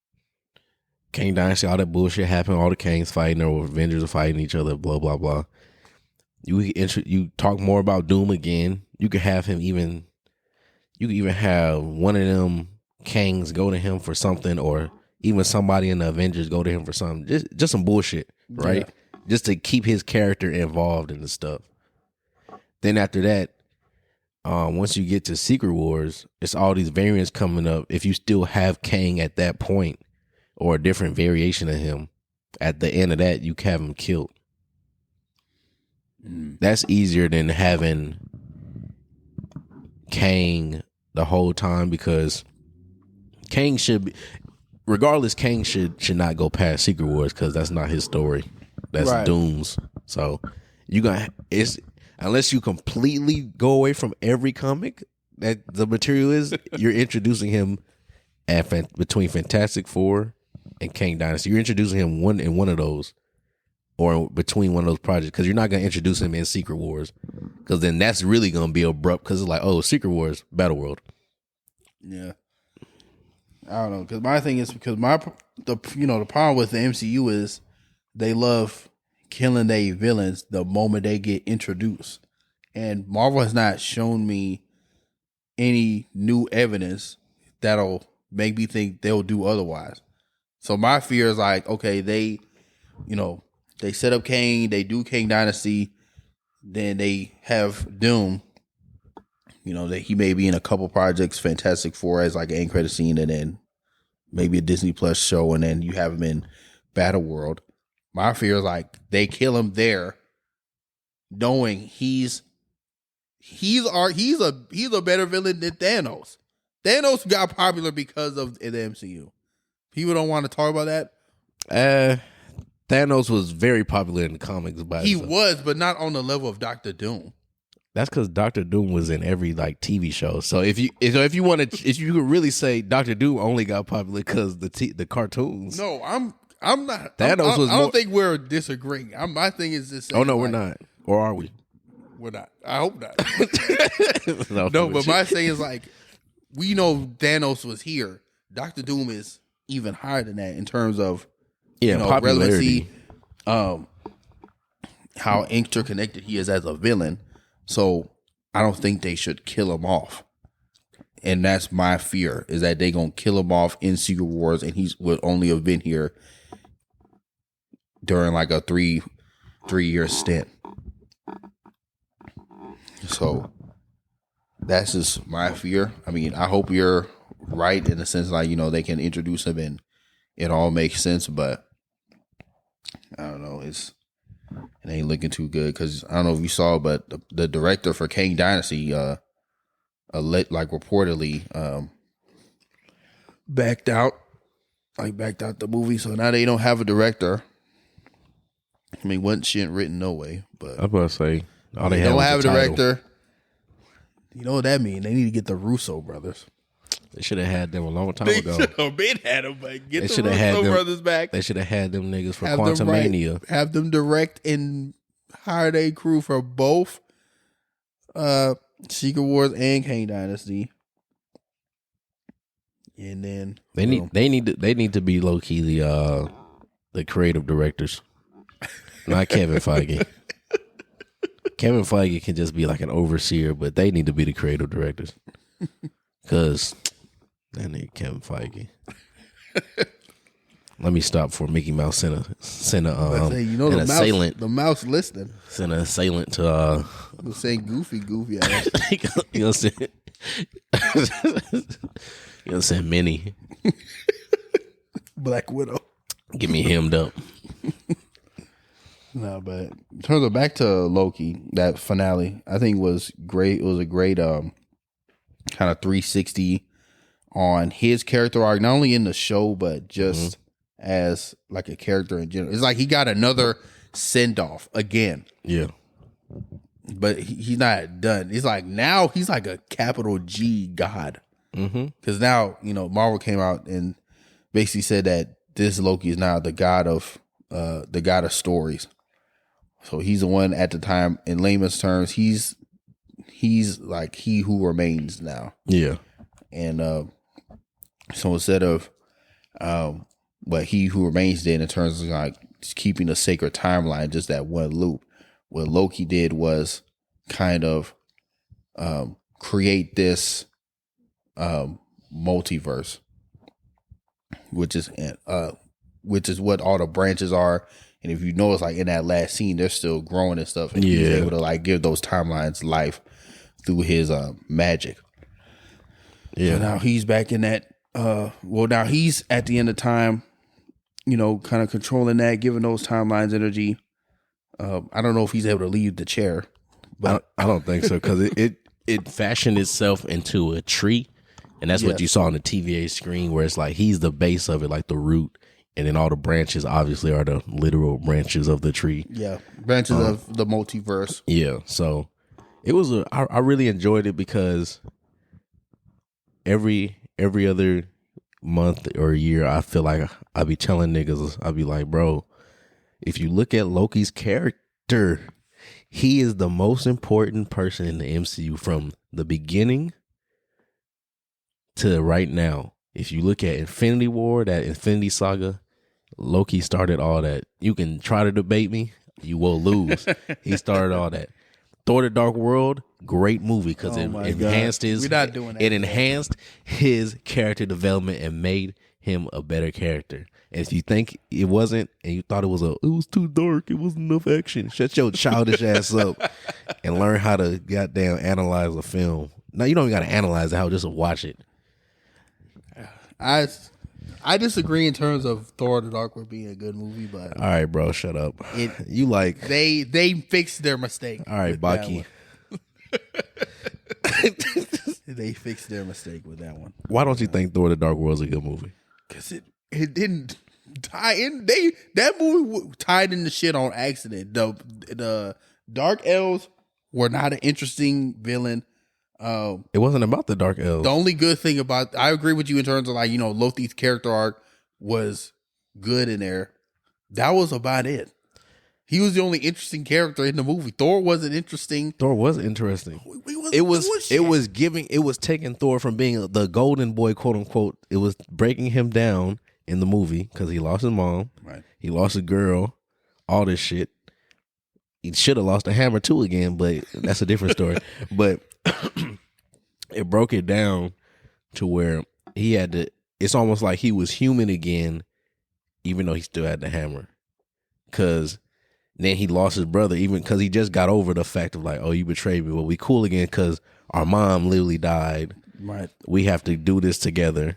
Kang Dynasty, all that bullshit happened. All the Kangs fighting, or Avengers are fighting each other. Blah blah blah. You talk more about Doom again. You could have him even. You could even have one of them Kangs go to him for something, or even somebody in the Avengers go to him for something. Just some bullshit, right? Yeah. Just to keep his character involved in the stuff. Then after that, once you get to Secret Wars, it's all these variants coming up. If you still have Kang at that point, or a different variation of him, at the end of that, you have him killed. That's easier than having Kang the whole time, because Kang should be, regardless, Kang should not go past Secret Wars, because that's not his story. That's right. Doom's. So unless you completely go away from every comic that the material is, you're introducing him between Fantastic Four and Kang Dynasty. You're introducing him in one of those, or between one of those projects, because you're not going to introduce him in Secret Wars, because then that's really going to be abrupt, because it's like, oh, Secret Wars, Battle World. Yeah. I don't know, because my thing is, because the problem with the MCU is they love killing their villains the moment they get introduced, and Marvel has not shown me any new evidence that'll make me think they'll do otherwise. So my fear is like, okay, they set up Kang, they do Kang Dynasty, then they have Doom. That he may be in a couple projects, Fantastic Four as like an end credit scene, and then maybe a Disney Plus show, and then you have him in Battle World. My fear is like they kill him there, knowing he's a better villain than Thanos. Thanos got popular because of the MCU. People don't want to talk about that. Thanos was very popular in the comics. He was, but not on the level of Dr. Doom. That's because Dr. Doom was in every like TV show. So if you could really say Dr. Doom only got popular because the cartoons. No, I'm not. Thanos I don't think we're disagreeing. My thing is this. Oh no, we're not. Or are we? We're not. I hope not. No, but my thing is like, we know Thanos was here. Dr. Doom is even higher than that in terms of popularity. Relevancy, how interconnected he is as a villain. So I don't think they should kill him off. and that's my fear, is that they gonna kill him off in Secret Wars, and he would only have been here during like a 3-year stint. So that's just my fear. I mean, I hope you're right in the sense like, they can introduce him and it all makes sense, but I don't know. It ain't looking too good because I don't know if you saw, but the director for Kang Dynasty, reportedly backed out the movie. So now they don't have a director. I mean, wasn't shit written no way, but I'm about to say all they they don't have have is a the title. director. You know what that means? They need to get the Russo brothers. They should have had them a long time They ago. should have been had them, but get They the shoulda had Russo them- brothers back. They should have had them niggas for Have them write, Quantumania. have them direct and hire a crew for both Secret Wars and Kang Dynasty. And then They need to be low key the creative directors, not Kevin Feige. Kevin Feige can just be like an overseer, but they need to be the creative directors. Cause that nigga Kevin Feige. Let me stop for Mickey Mouse sent an assailant. The mouse listening. Sent an assailant to I'm saying goofy ass. you know what I'm saying, Minnie. Black Widow. Get me hemmed up. No, but in terms of back to Loki, that finale, I think was great. It was a great kind of 360 on his character arc, not only in the show, but just as like a character in general. It's like he got another send off again. Yeah. But he's not done. It's like now he's like a capital G god. Because now, Marvel came out and basically said that this Loki is now the god of stories. So he's the one at the time, in layman's terms, he's like he who remains now. Yeah. And so instead of what he who remains did in terms of like keeping a sacred timeline, just that one loop, what Loki did was kind of create this multiverse, which is what all the branches are. And if you notice, like in that last scene, they're still growing and stuff, and he's able to like give those timelines life through his magic. Yeah. So now he's back in that. Now he's at the end of time, kind of controlling that, giving those timelines energy. I don't know if he's able to leave the chair, but I don't think so, because it fashioned itself into a tree, and that's what you saw on the TVA screen, where it's like he's the base of it, like the root, and then all the branches obviously are the literal branches of the tree. Yeah, branches of the multiverse. Yeah, so it was I really enjoyed it because every other month or year, I feel like I be telling niggas, I be like, bro, if you look at Loki's character, he is the most important person in the MCU from the beginning to right now. If you look at Infinity War, that Infinity Saga, Loki started all that. You can try to debate me, you will lose. He started all that. Thor: The Dark World, great movie because it enhanced We're not doing that. It enhanced his character development and made him a better character. And if you think it wasn't, and you thought it was too dark, it wasn't enough action, shut your childish ass up and learn how to goddamn analyze a film. Now you don't even got to analyze it, how just watch it. I disagree in terms of Thor: The Dark World being a good movie, but All right, bro, shut up. You like they fixed their mistake. all right, with that Baki. one. They fixed their mistake with that one Why don't you think Thor: The Dark World is a good movie? because it didn't tie in. That movie tied in the shit on accident. The Dark Elves were not an interesting villain. It wasn't about the Dark Elves. The only good thing about, I agree with you in terms of like, Loki's character arc was good in there. That was about it. He was the only interesting character in the movie. Thor wasn't interesting. Thor was interesting. It was taking Thor from being the golden boy, quote unquote. It was breaking him down in the movie because he lost his mom. Right. He lost a girl. All this shit. He should have lost a hammer too again, but that's a different story. But it broke it down to where he had to. It's almost like he was human again, even though he still had the hammer. Because then he lost his brother, even because he just got over the fact of like, oh, you betrayed me. Well, we cool again because our mom literally died. Right. We have to do this together.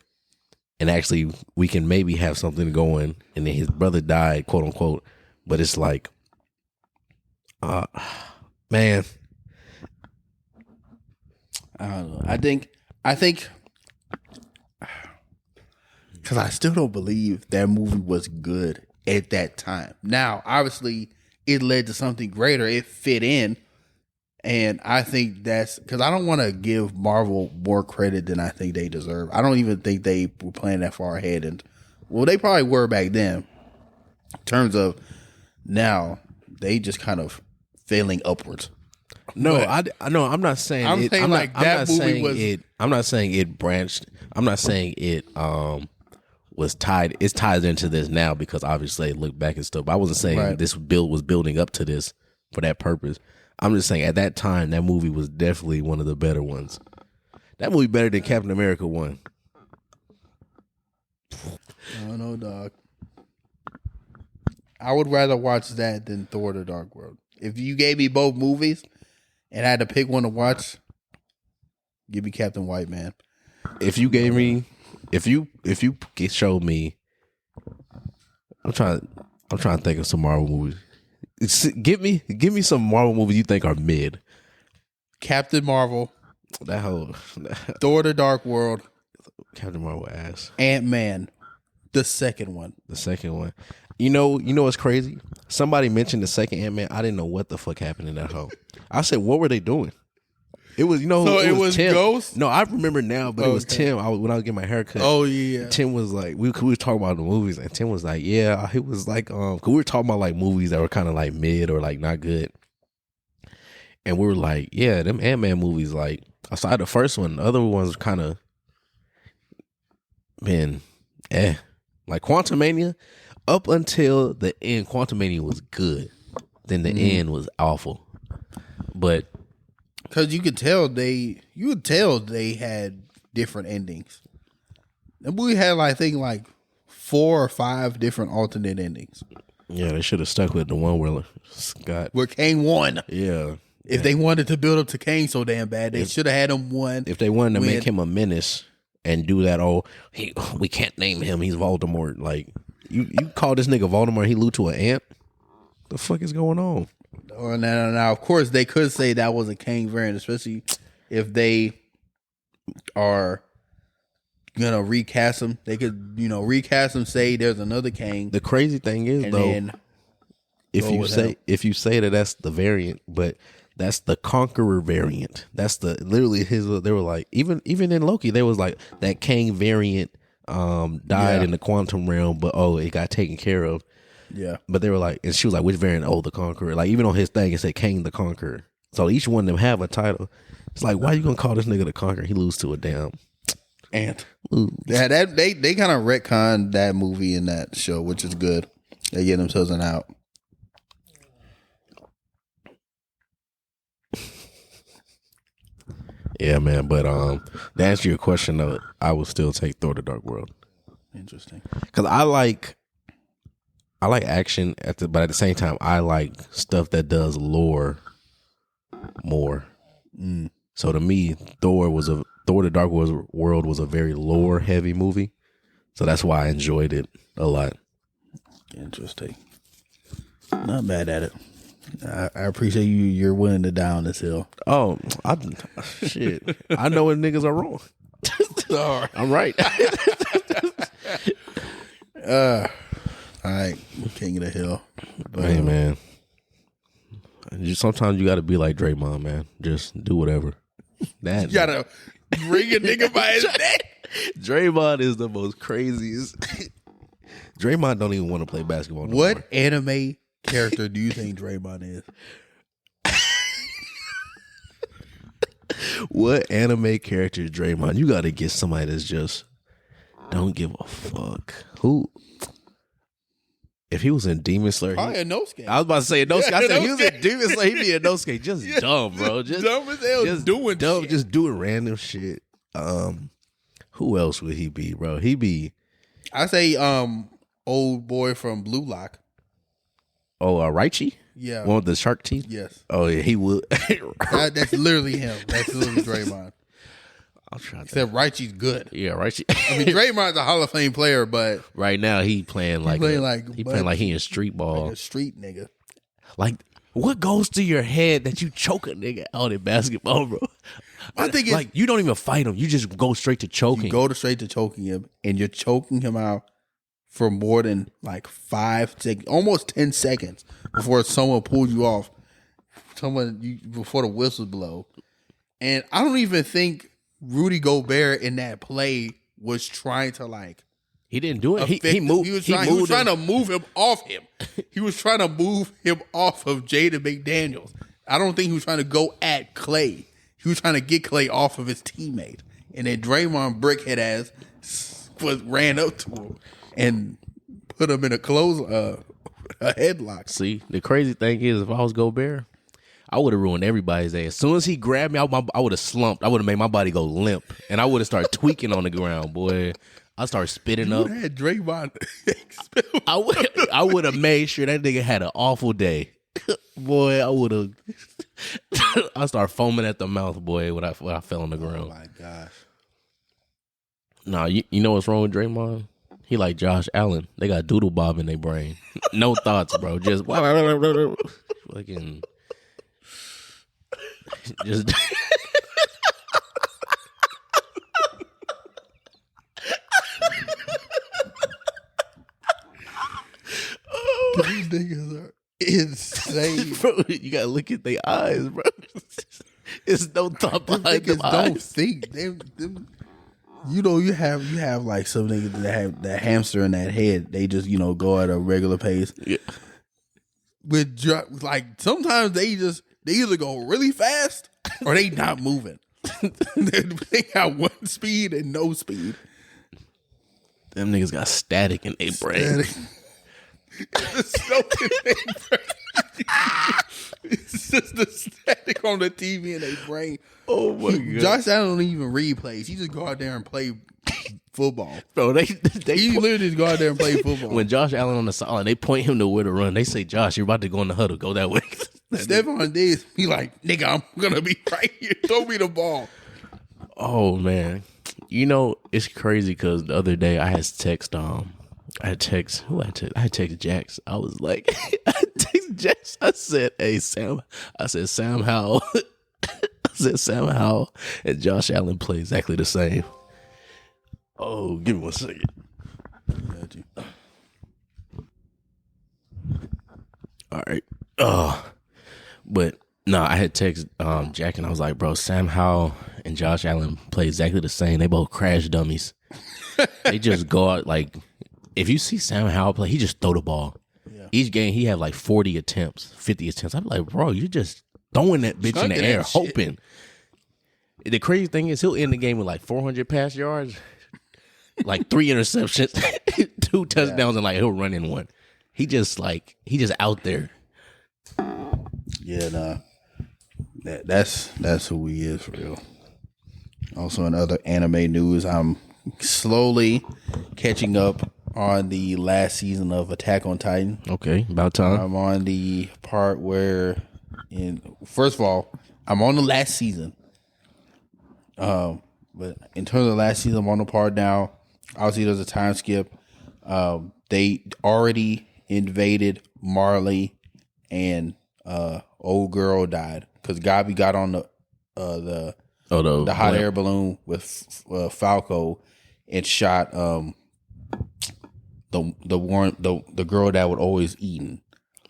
And actually, we can maybe have something going. And then his brother died, quote unquote. But it's like, man. I don't know. I think, because I still don't believe that movie was good at that time. Now, obviously, it led to something greater. It fit in. And I think that's because I don't want to give Marvel more credit than I think they deserve. I don't even think they were planning that far ahead. And well, they probably were back then. In terms of now, they just kind of failing upwards. No, I'm not saying. I'm saying like that movie was. I'm not saying it branched. I'm not saying it was tied. It's tied into this now because obviously they look back and stuff. But I wasn't saying this build was building up to this for that purpose. I'm just saying at that time that movie was definitely one of the better ones. That movie better than Captain America 1. Oh no, dog. I would rather watch that than Thor: The Dark World. If you gave me both movies and I had to pick one to watch, give me Captain White, man. If you gave me, if you showed me, I'm trying to think of some Marvel movies. Give me some Marvel movies you think are mid. Captain Marvel, That whole Thor: The Dark World, Captain Marvel ass. Ant-Man, the second one. The second one. You know what's crazy? Somebody mentioned the second Ant-Man. I didn't know what the fuck happened in that hole. I said, what were they doing? It was, So it was Tim. Ghost? No, I remember now, but it was Tim. When I was getting my haircut. Oh yeah. Tim was like, we were talking about the movies, and Tim was like, yeah, he was like, cause we were talking about like movies that were kind of like mid or like not good, and we were like, yeah, them Ant-Man movies, like aside the first one, the other ones kind of been, like Quantumania, up until the end, Quantumania was good, then the end was awful, but. Because you could tell they had different endings. The movie had, I think, like 4 or 5 different alternate endings. Yeah, they should have stuck with the one where Scott. Where Kang won. Yeah. If they wanted to build up to Kang so damn bad, they should have had him won. If they wanted to make him a menace and do that, we can't name him, he's Voldemort. Like, you call this nigga Voldemort, he blew to an ant? The fuck is going on? Now, of course, they could say that was a Kang variant, especially if they are gonna recast him. They could, recast him. Say there's another Kang. The crazy thing is, and though, then if you say that that's the variant, but that's the Conqueror variant. That's literally his. They were like, even in Loki, they was like that Kang variant died in the quantum realm, but it got taken care of. Yeah. But they were like, and she was like, which variant? Oh, the Conqueror. Like, even on his thing, it said Kang the Conqueror. So each one of them have a title. It's like, why you gonna call this nigga the Conqueror? He lose to a damn ant. Yeah, they kind of retconned that movie and that show, which is good. They get themselves an out. Yeah, man. But to answer your question, though, I would still take Thor: The Dark World. Interesting. Because I like action, but at the same time, I like stuff that does lore more. So to me, Thor: The Dark World was a very lore heavy movie. So that's why I enjoyed it a lot. Interesting. Not bad at it. I appreciate you're willing to die on this hill. Oh, shit. I know when niggas are wrong. I'm right. All right, king of the hill. But, hey, man. Sometimes you got to be like Draymond, man. Just do whatever. You got to bring a nigga by his neck. Draymond is the most craziest. Draymond don't even want to play basketball no What more. anime character do you think Draymond is? What anime character is Draymond? You got to get somebody that's just don't give a fuck. Who? If he was in Demon Slayer, Probably a Nosuke. I was about to say a Nosuke. I said he was in Demon Slayer, he'd be a Nosuke. Just dumb, bro. Just dumb as hell. just doing dumb, shit. just doing random shit. Who else would he be, bro? He be I say old boy from Blue Lock. Raichi? Yeah. One with the shark teeth? Yes. Oh yeah, he would. That's literally him. That's literally Draymond. I'll try that. Except Raichi's good. Yeah, Raichi. I mean, Draymond's a Hall of Fame player, but right now he playing like he in street ball. like a street nigga. Like, what goes through your head that you choke a nigga out in basketball, bro? I think it's like you don't even fight him. You just go straight to choking. you go straight to choking him, and you're choking him out for more than like 5 seconds, almost 10 seconds before someone pulls you off. Before the whistles blow. And I don't even think Rudy Gobert in that play was trying to like. He didn't do it. He moved. He was trying to move him off him. He was trying to move him off of Jaden McDaniels. I don't think he was trying to go at Clay. He was trying to get Clay off of his teammate. And then Draymond brickhead ass ran up to him and put him in a headlock. See, the crazy thing is, if I was Gobert, I would have ruined everybody's ass. As soon as he grabbed me, I would have slumped. I would have made my body go limp, and I would have started tweaking on the ground, boy. I started spitting up. Had Draymond. I would have made sure that nigga had an awful day, boy. I would have. I started foaming at the mouth, boy, when I fell on the ground. Oh my gosh. Nah, you know what's wrong with Draymond? He like Josh Allen. They got doodle bob in their brain. No thoughts, bro. Just fucking. Just. These niggas are insane. Bro, you gotta look at their eyes, bro. It's no thought Them behind them niggas don't eyes. think. Them, you know, you have like some niggas that have that hamster in that head. They just go at a regular pace. Yeah. Like sometimes they either go really fast or they not moving. They got one speed and no speed. Them niggas got static in their brain. It's just the static on the TV in their brain. Oh my god! Josh Allen don't even read plays. He just go out there and play football. Bro, He literally just go out there and play football. When Josh Allen on the sideline, they point him to where to run. They say, "Josh, you're about to go in the huddle. Go that way." Stephon Diggs be like, "Nigga, I'm gonna be right here. Throw me the ball." Oh man, it's crazy because the other day I had text Jax. I was like, I text Jax. I said, "Hey Sam," Sam Howell. I said Sam Howell and Josh Allen play exactly the same. Oh, give me 1 second. Got you. All right. But no, I had text Jack and I was like, bro, Sam Howell and Josh Allen play exactly the same. They both crash dummies. They just go out like, if you see Sam Howell play, he just throw the ball. Yeah. Each game he had like 40 attempts, 50 attempts. I'm like, bro, you're just throwing that bitch in the air, hoping. The crazy thing is he'll end the game with like 400 pass yards, like 3 interceptions, 2 touchdowns, and like he'll run in one. He just out there. Yeah, nah. That's who he is for real. Also, in other anime news, I'm slowly catching up on the last season of Attack on Titan. Okay, about time. I'm on the part where, first of all, I'm on the last season. But in terms of the last season, I'm on the part now. Obviously, there's a time skip. They already invaded Marley, and old girl died because Gabi got on the hot air balloon with Falco and shot the girl that would always eaten.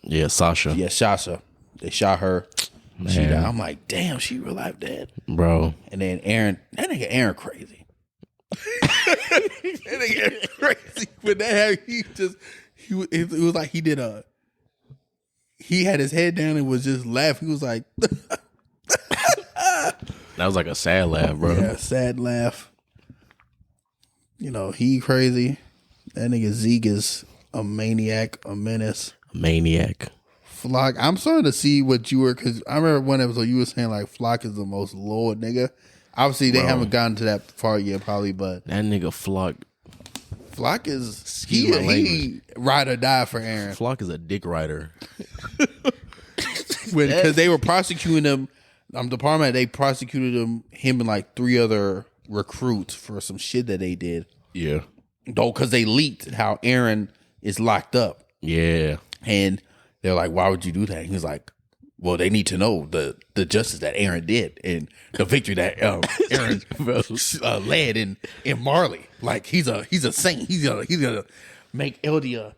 Yeah, Sasha. Yeah, Sasha. They shot her. She died. I'm like, damn, she real life dead, bro. And then Aaron, that nigga Aaron crazy. That nigga Aaron crazy. But it was like he had his head down and was just laughing. He was like, that was like a sad laugh, bro. Yeah, sad laugh. He crazy. That nigga Zeke is a maniac, a menace. Maniac. Flock, I'm starting to see what you were, because I remember one episode you were saying like Flock is the most loyal nigga. Obviously, they Bro. haven't gotten to that far yet, probably, but That nigga Flock is Excuse my he ride or die for Aaron. Flock is a dick rider. Because they were prosecuting him. The Department, they prosecuted him and like 3 other recruits for some shit that they did. Yeah. Though, because they leaked how Aaron is locked up. Yeah. And they're like, why would you do that? And he's like, well, they need to know the justice that Aaron did and the victory that Aaron led in Marley. Like he's a saint. He's gonna make Eldia.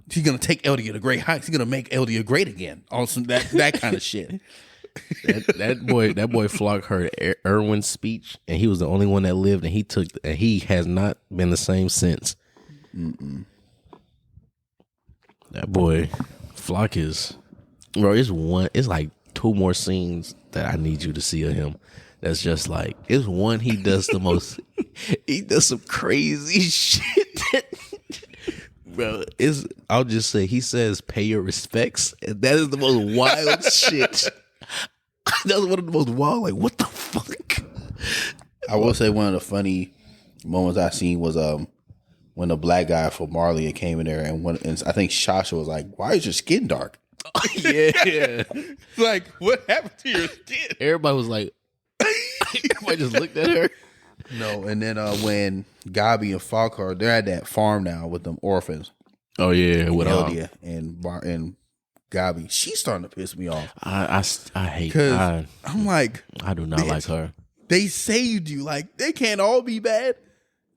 He's gonna take Eldia to great heights. He's gonna make Eldia great again. Also, that kind of shit. That boy Flock heard Irwin's speech, and he was the only one that lived, and he has not been the same since. That boy Flock is, bro. It's like 2 more scenes that I need you to see of him. That's just like, it's one he does the most. He does some crazy shit. Bro, I'll just say, he says, "Pay your respects," and that is the most wild shit. That was one of the most wild. Like, what the fuck? I will say one of the funny moments I seen was when the black guy from Marley came in there, and I think Shasha was like, "Why is your skin dark?" Yeah. Like, what happened to your skin? Everybody was like, everybody just looked at her. No, and then when Gabi and Falkar, they're at that farm now with them orphans. Oh yeah, with Eldia and Gabi, she's starting to piss me off. I hate. Because I'm like, I do not like her. They saved you. Like, they can't all be bad.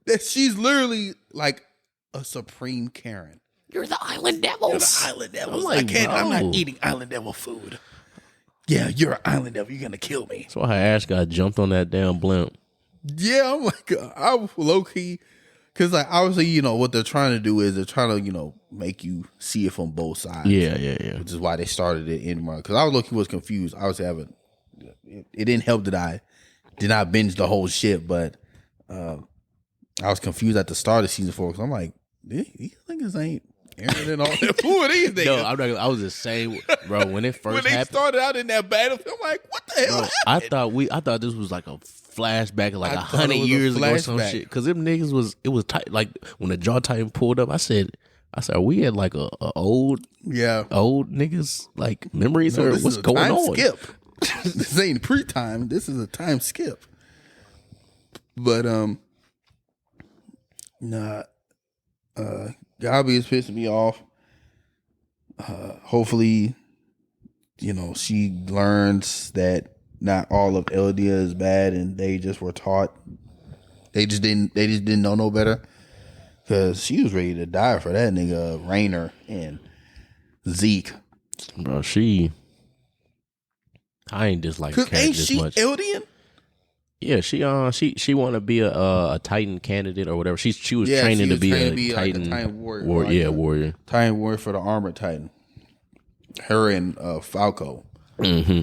That she's literally like a supreme Karen. You're the Island Devils. You're the Island Devils. Like, I'm bro. not eating Island Devil food. Yeah, you're an Island Devil. You're gonna kill me. That's why Ash got jumped on that damn blimp. Yeah, I'm like, I'm low key, because like obviously, what they're trying to do is they're trying to make you see it from both sides. Yeah. Which is why they started it in March. Because I was low key was confused. Obviously, it didn't help that I did not binge the whole shit, but I was confused at the start of season 4 because I'm like, these niggas ain't Aaron and all that. Who are these niggas? No, I'm not. I was the same, bro. When it first when they happened, started out in that battlefield, I'm like, what the hell happened? I thought this was like a flashback of like I thought 100 it was a years ago or some flashback. shit. Because them niggas it was tight. Like when the Jaw Titan pulled up, I said, are we at like a old niggas like memories or this what's is a going time on? Skip. This ain't pre-time. This is a time skip. But Gabi is pissing me off. Hopefully, she learns that not all of Eldia is bad, and they just were taught. They just didn't know no better. Because she was ready to die for that nigga Rainer and Zeke. Bro, I ain't dislike Cause Kat ain't this she much. Eldian? Yeah, she want to be a Titan candidate or whatever. She was training to be a Titan, like a Titan warrior. Warrior. Titan warrior for the armored Titan. Her and Falco. Mm-hmm.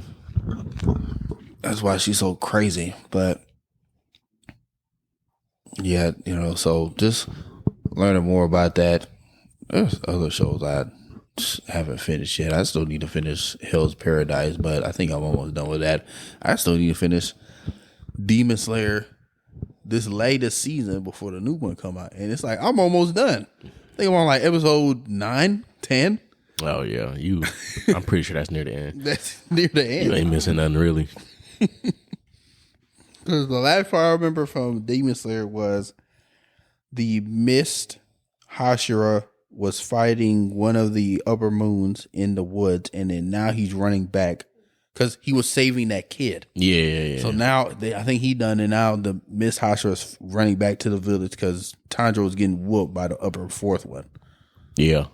That's why she's so crazy. But yeah, so just learning more about that. There's other shows I just haven't finished yet. I still need to finish Hell's Paradise, but I think I'm almost done with that. I still need to finish Demon Slayer this latest season before the new one come out. And it's like, I'm almost done. I think I'm on like episode 9, 10. Oh yeah, I'm pretty sure that's near the end. That's near the end. You ain't missing nothing really. Because the last part I remember from Demon Slayer was the Mist Hashira was fighting one of the upper moons in the woods, and then now he's running back because he was saving that kid. Yeah. So now I think he done, and now the Mist Hashira is running back to the village because Tanjiro was getting whooped by the upper fourth one. Yeah.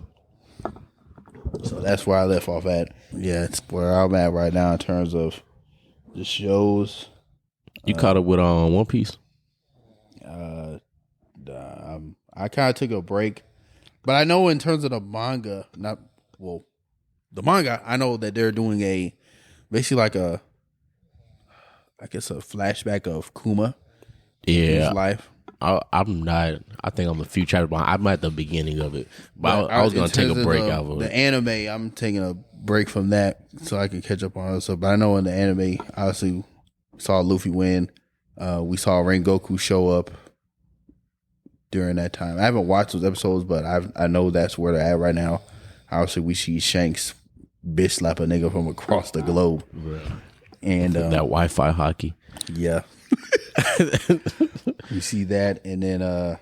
So that's where I left off at. Yeah, it's where I'm at right now in terms of the shows. You caught up with One Piece? I kind of took a break, but I know in terms of the manga, the manga, I know that they're doing basically like a flashback of Kuma. His life. I'm not. I think I'm a few chapters behind. I'm at the beginning of it, but I was going to take a break out of it. The anime, I'm taking a break from that so I can catch up on it. So, but I know in the anime, obviously saw Luffy win. We saw Rengoku show up during that time. I haven't watched those episodes, but I know that's where they're at right now. Obviously, we see Shanks bitch slap a nigga from across the globe. And that Wi-Fi hockey. Yeah. You see that, and then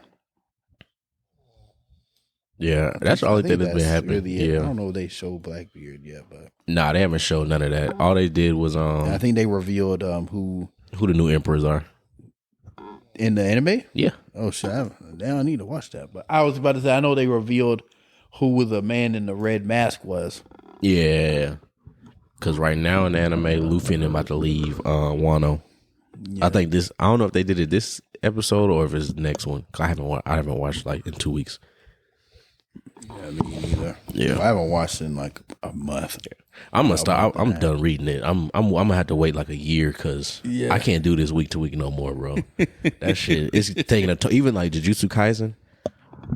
yeah, that's the only thing that's been happening. Really yeah, I don't know if they showed Blackbeard yet, but nah, they haven't showed none of that. All they did was I think they revealed who the new emperors are in the anime. Yeah. Oh shit! Now I need to watch that. But I was about to say I know they revealed who the man in the red mask was. Yeah, because right now in the anime, Luffy and them about to leave Wano. Yeah. I think this. I don't know if they did it this episode or if it's the next one. 'Cause I haven't watched like in 2 weeks. Yeah, me neither. Yeah, I haven't watched in like a month. I'm gonna stop. I'm done reading it. I'm gonna have to wait like a year because I can't do this week to week no more, bro. That shit is taking a even like Jujutsu Kaisen.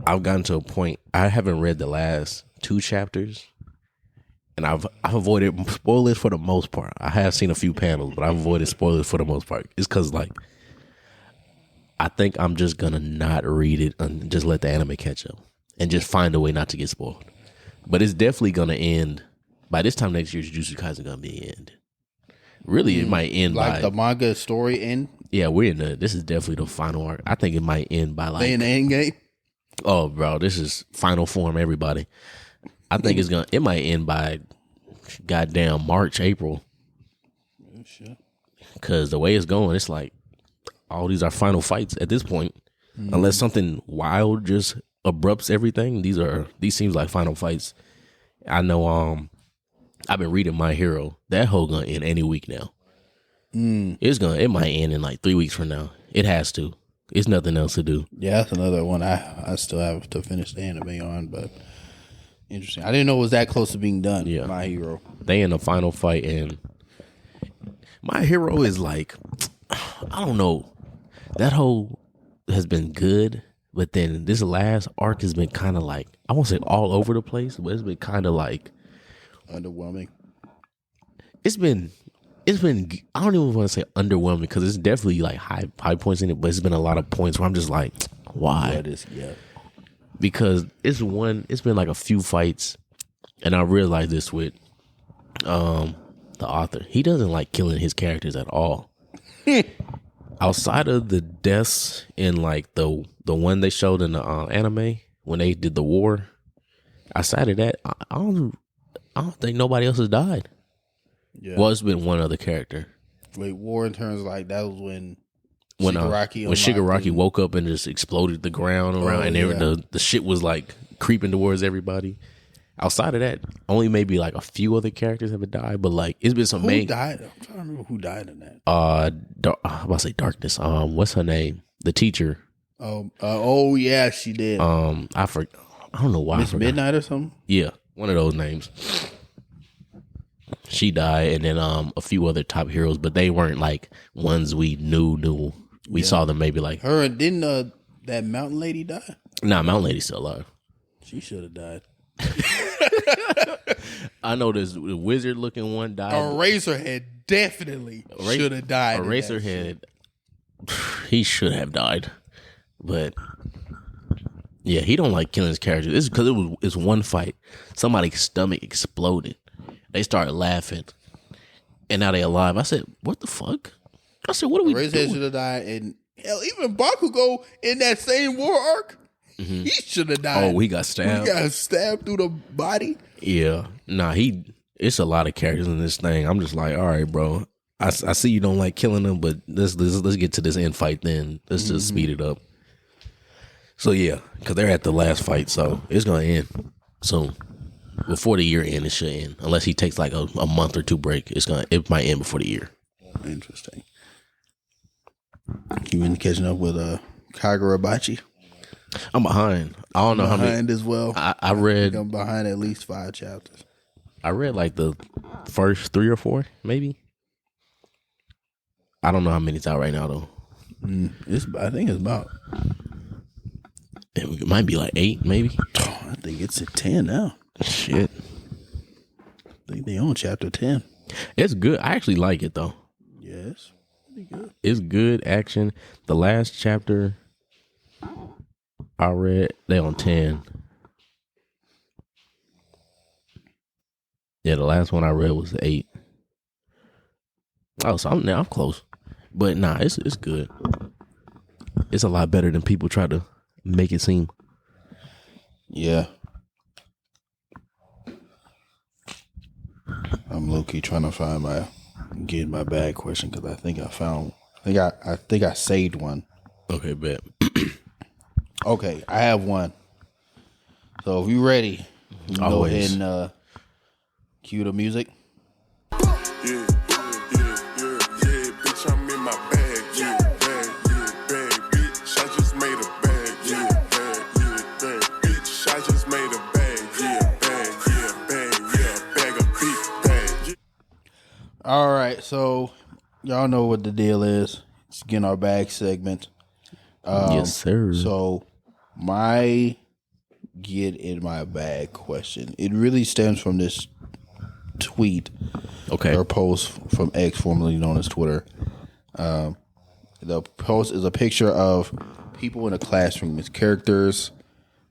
I've gotten to a point. I haven't read the last 2 chapters, and I've avoided spoilers for the most part. I have seen a few panels, but I've avoided spoilers for the most part. It's because like I think I'm just gonna not read it and just let the anime catch up and just find a way not to get spoiled. But it's definitely gonna end by this time next year. Jujutsu Kaisen gonna be ended. Really, it might end like by the manga story end. Yeah, we're in the. This is definitely the final arc. I think it might end by like they in the end game. Oh, bro, this is final form. Everybody, I think it's gonna. It might end by goddamn March, April. Oh, shit. Because the way it's going, it's like all these are final fights at this point. Unless something wild just abrupts everything, these seems like final fights. I know. I've been reading My Hero. That whole gonna end any week now. It might end in like 3 weeks from now. It has to. It's nothing else to do. Yeah, that's another one I still have to finish the anime on, but interesting. I didn't know it was that close to being done. Yeah. My Hero. They in the final fight, and My Hero is like, I don't know. That whole has been good, but then this last arc has been kind of like, I won't say all over the place, but it's been kind of like underwhelming. It's been. I don't even want to say underwhelming because it's definitely like high points in it, but it's been a lot of points where I'm just like, why? Yeah. Because it's been like a few fights, and I realized this with the author. He doesn't like killing his characters at all. Outside of the deaths in like the one they showed in the anime when they did the war, outside of that, I don't think nobody else has died. Yeah. Well, it's been one other character. Wait, war in terms of like that was when Shigaraki woke up and just exploded the ground around, and the shit was like creeping towards everybody. Outside of that, only maybe like a few other characters have died, but like it's been some Who died? I'm trying to remember who died in that. I'm about to say Darkness. What's her name? The teacher. Oh yeah, she did. I don't know why. Miss Midnight or something. Yeah, one of those names. She died, and then a few other top heroes, but they weren't like ones we knew. We saw them maybe like her. Didn't that mountain lady die? Nah, Mountain Lady's still alive. She should have died. I know this wizard looking one died. Eraserhead definitely should have died. Eraserhead, he should have died, but yeah, he don't like killing his characters. It's because it's one fight. Somebody's stomach exploded. They started laughing, and now they alive. I said, "What the fuck?" I said, "What are we doing?" Eraserhead should have died, and hell, even Bakugo in that same war arc, he should have died. Oh, he got stabbed. He got stabbed through the body. Yeah, nah, it's a lot of characters in this thing. I'm just like, all right, bro. I see you don't like killing them, but let's get to this end fight then. Let's just speed it up. So yeah, because they're at the last fight, so it's gonna end soon. Before the year end, it should end. Unless he takes like a month or 2 break, it might end before the year. Interesting. You been catching up with Kagurabachi? I'm behind. I don't know how many. Behind as well. I read. I'm behind at least 5 chapters. I read like the first 3 or 4, maybe. I don't know how many it's out right now though. I think it's about. It might be like 8, maybe. Oh, I think it's at 10 now. Shit. I think they on chapter 10. It's good. I actually like it though. Yes. It's good action. The last chapter I read, they on 10. Yeah, the last one I read was 8. Oh, so I'm close. But nah, it's good. It's a lot better than people try to make it seem. Yeah. I'm low-key trying to get my bag question because I think I saved one. Okay, bet. Okay, I have one. So if you ready, you can go ahead and cue the music. Yeah, bitch, I'm in my bag, yeah, bag, bitch, I just made a bag, yeah, bag, bitch, I just made a bag, yeah, bag of big bag. All right, so y'all know what the deal is. It's getting our bag segment. Yes, sir. So my get in my bag question, it really stems from this tweet. Okay. Or post from X, formerly known as Twitter. The post is a picture of people in a classroom. It's characters,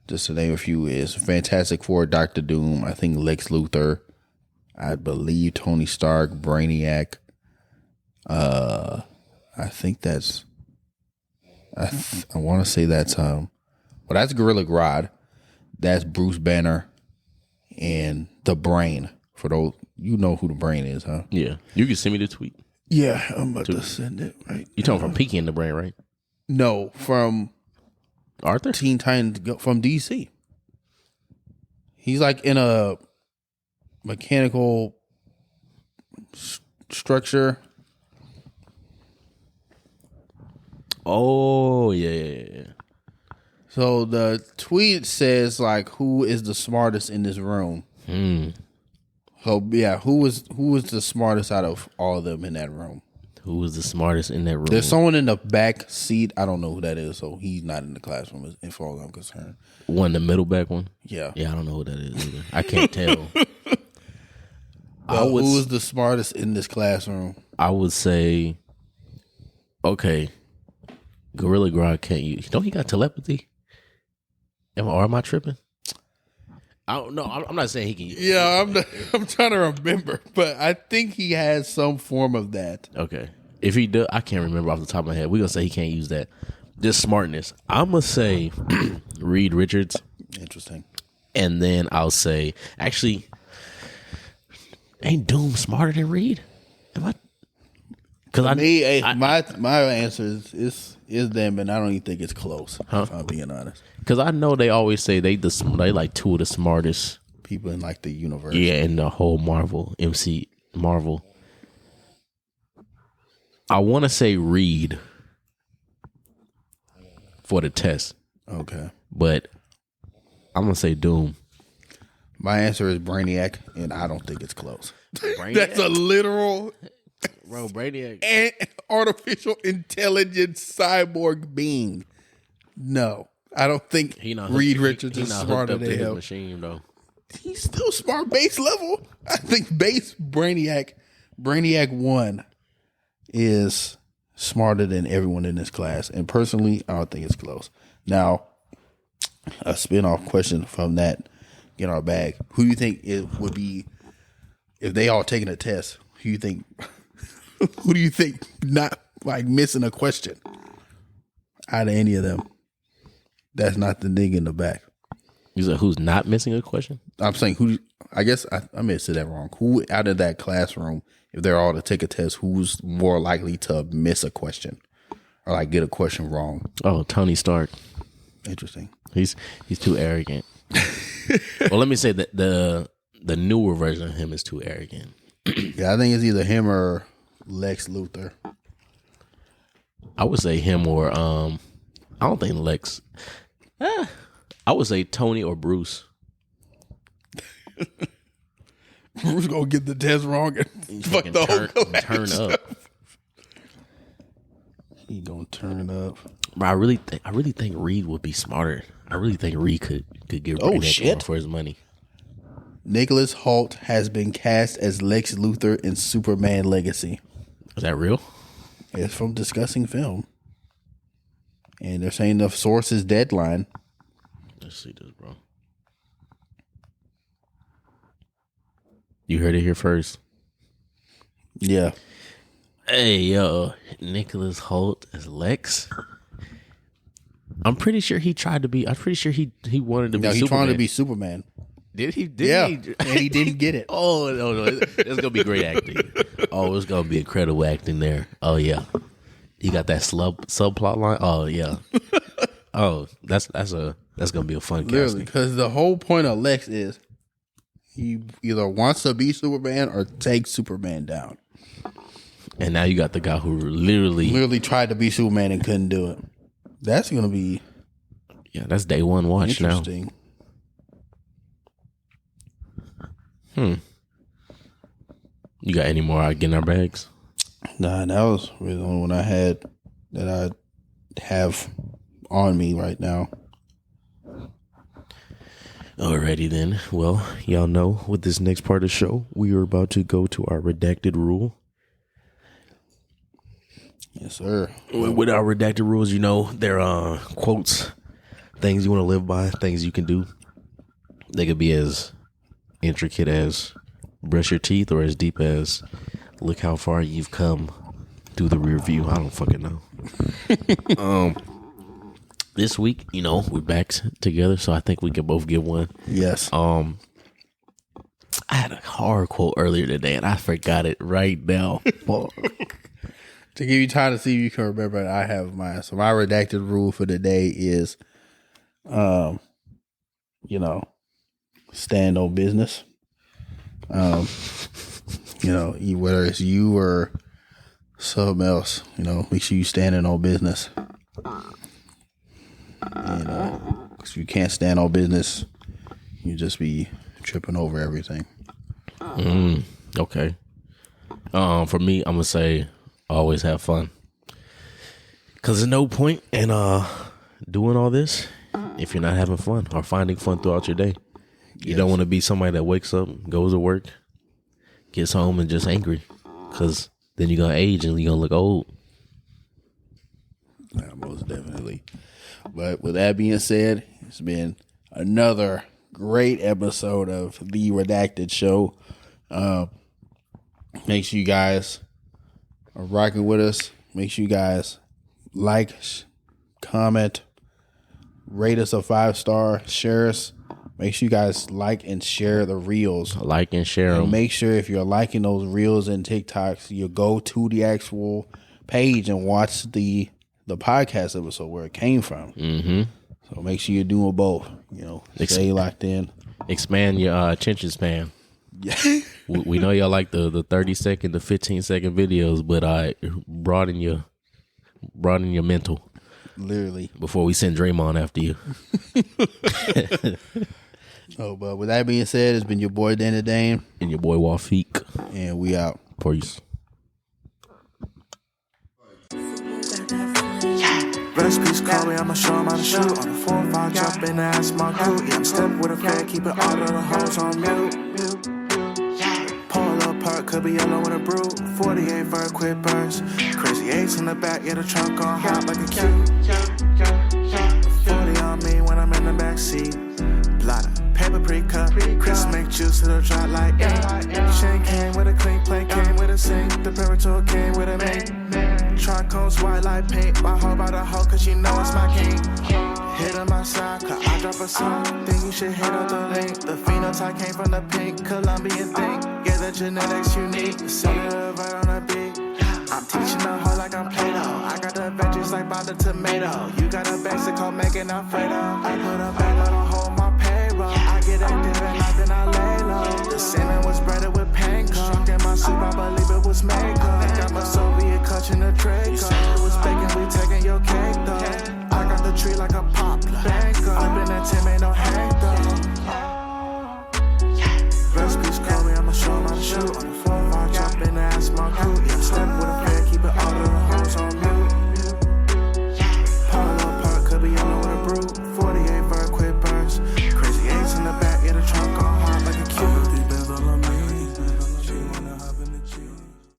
just to name a few, is Fantastic Four, Dr. Doom, I think Lex Luthor, I believe Tony Stark, Brainiac. I think that's I want to say that's well, that's Gorilla Grodd. That's Bruce Banner and the Brain. For those, you know who the Brain is, huh? Yeah. You can send me the tweet. Yeah, I'm about to send it right. You talking from Feeq in the Brain, right? No, from Arthur? Teen Titans from DC. He's like in a mechanical structure. Oh, yeah. So the tweet says like, "Who is the smartest in this room?" So yeah, who was the smartest out of all of them in that room? Who was the smartest in that room? There's someone in the back seat. I don't know who that is, so he's not in the classroom as far as I'm concerned. One, the middle back one? Yeah. Yeah, I don't know who that is either. I can't tell. Who was the smartest in this classroom? I would say, okay, Gorilla Grodd can't use. Don't he got telepathy? Am I tripping? I don't know. I'm not saying he can. Yeah, I'm trying to remember, but I think he has some form of that. Okay. If he does, I can't remember off the top of my head. We're going to say he can't use that. Just smartness. I'm going to say Reed Richards. Interesting. And then I'll say, actually, ain't Doom smarter than Reed? Am I? Because my answer is them, and I don't even think it's close. Huh? If I'm being honest. Because I know they always say they like two of the smartest people in like the universe. Yeah, in the whole Marvel. I want to say Reed for the test. Okay. But I'm going to say Doom. My answer is Brainiac, and I don't think it's close. Brainiac? That's a literal Brainiac. and artificial intelligence cyborg being. No, I don't think Reed Richards is smarter than him. Machine, though. He's still smart base level. I think base Brainiac 1 is smarter than everyone in this class. And personally, I don't think it's close. Now, a spin-off question from that in our bag. Who do you think it would be if they all taking a test? Who do you think not like missing a question out of any of them? That's not the nigga in the back. You said who's not missing a question? I'm saying who. I guess I may have said that wrong. Who out of that classroom, if they're all to take a test, who's more likely to miss a question or like get a question wrong? Oh, Tony Stark. Interesting. He's too arrogant. Well, let me say that the newer version of him is too arrogant. Yeah, I think it's either him or Lex Luthor. I would say him or I don't think Lex. I would say Tony or Bruce. Bruce gonna get the test wrong and fuck the whole class. Turn up. He gonna turn up. But I really think Reed would be smarter. I really think Reed could get Brainiac for his money. Nicholas Hoult has been cast as Lex Luthor in Superman Legacy. Is that real? It's from Discussing Film. And they're saying the source is Deadline. Let's see this, bro. You heard it here first. Yeah. Hey, yo, Nicholas Hoult as Lex. I'm pretty sure he tried to be. I'm pretty sure he wanted to be. No, he Superman. trying to be Superman. Did he? Yeah, he? and he didn't get it. Oh no, it's gonna be great acting. Oh, it's gonna be incredible acting there. Oh yeah, you got that subplot line. Oh yeah. Oh, that's gonna be a fun Literally, casting. because the whole point of Lex is he either wants to be Superman or take Superman down. And now you got the guy who literally tried to be Superman and couldn't do it. That's gonna be that's day one watch now. interesting. You got any more get in our bags? Nah, that was really the only one I had that I have on me right now. Alrighty then. Well, y'all know with this next part of the show, we are about to go to our redacted rule. Yes, sir. With our redacted rules, you know, there are quotes, things you want to live by, things you can do. They could be as intricate as brush your teeth or as deep as look how far you've come through the rear view. I don't fucking know. This week, you know, we're back together, so I think we can both get one. Yes. I had a hard quote earlier today, and I forgot it right now. To give you time to see if you can remember it, I have mine. So my redacted rule for the day is, stand on business. Whether it's you or something else, make sure you standing on business. Because you can't stand on business, you just be tripping over everything. Okay. For me, I'm gonna say always have fun. Cause there's no point in doing all this if you're not having fun or finding fun throughout your day. You don't want to be somebody that wakes up, goes to work, gets home and just angry. Cause then you're gonna age and you're gonna look old. Yeah, most definitely. But with that being said, it's been another great episode of the Redacted Show. Make sure you guys are rocking with us. Make sure you guys like, comment, rate us a 5-star, share us. Make sure you guys like and share the reels. Like and share them. And make sure if you're liking those reels and TikToks, you go to the actual page and watch the podcast episode where it came from. Mm-hmm. So make sure you're doing both. Stay locked in. Expand your attention span. Yeah. We know y'all like the 30-second to 15-second videos, but broaden your mental. Literally. Before we send Draymond after you. But with that being said, it's been your boy Dana Dane and your boy Feeq. And we out. Peace. Recipes call me, I'ma show 'em how to shoot. On the 4 or 5, jump in the ass, my crew. Yeah, I'm stepping with a fat, keeping all of the hoes on mute. Pull a little perk, could be yellow with a brew. 48 for a quick burst. Crazy 8s in the back, yeah, the trunk on hot like a cue. 40 on me when I'm in the back seat. Blotter, paper pre-cut. Chris make juice, it'll drop like Shane came with a clean plate, came with a sink. The Parator came with a mate. Tricones white like paint. My hoe by the hoe, cause you know it's my king. Hit on my side, cause I drop a song. Think you should hit up the link. The phenotype came from the pink Colombian thing. Yeah, the genetics unique. Cellular right on the beat. I'm teaching the hoe like I'm Play-Doh. I got the veggies like by the tomato. You got a Mexico making Alfredo. I put a bag on the whole my payroll. I get active and then I lay low. The center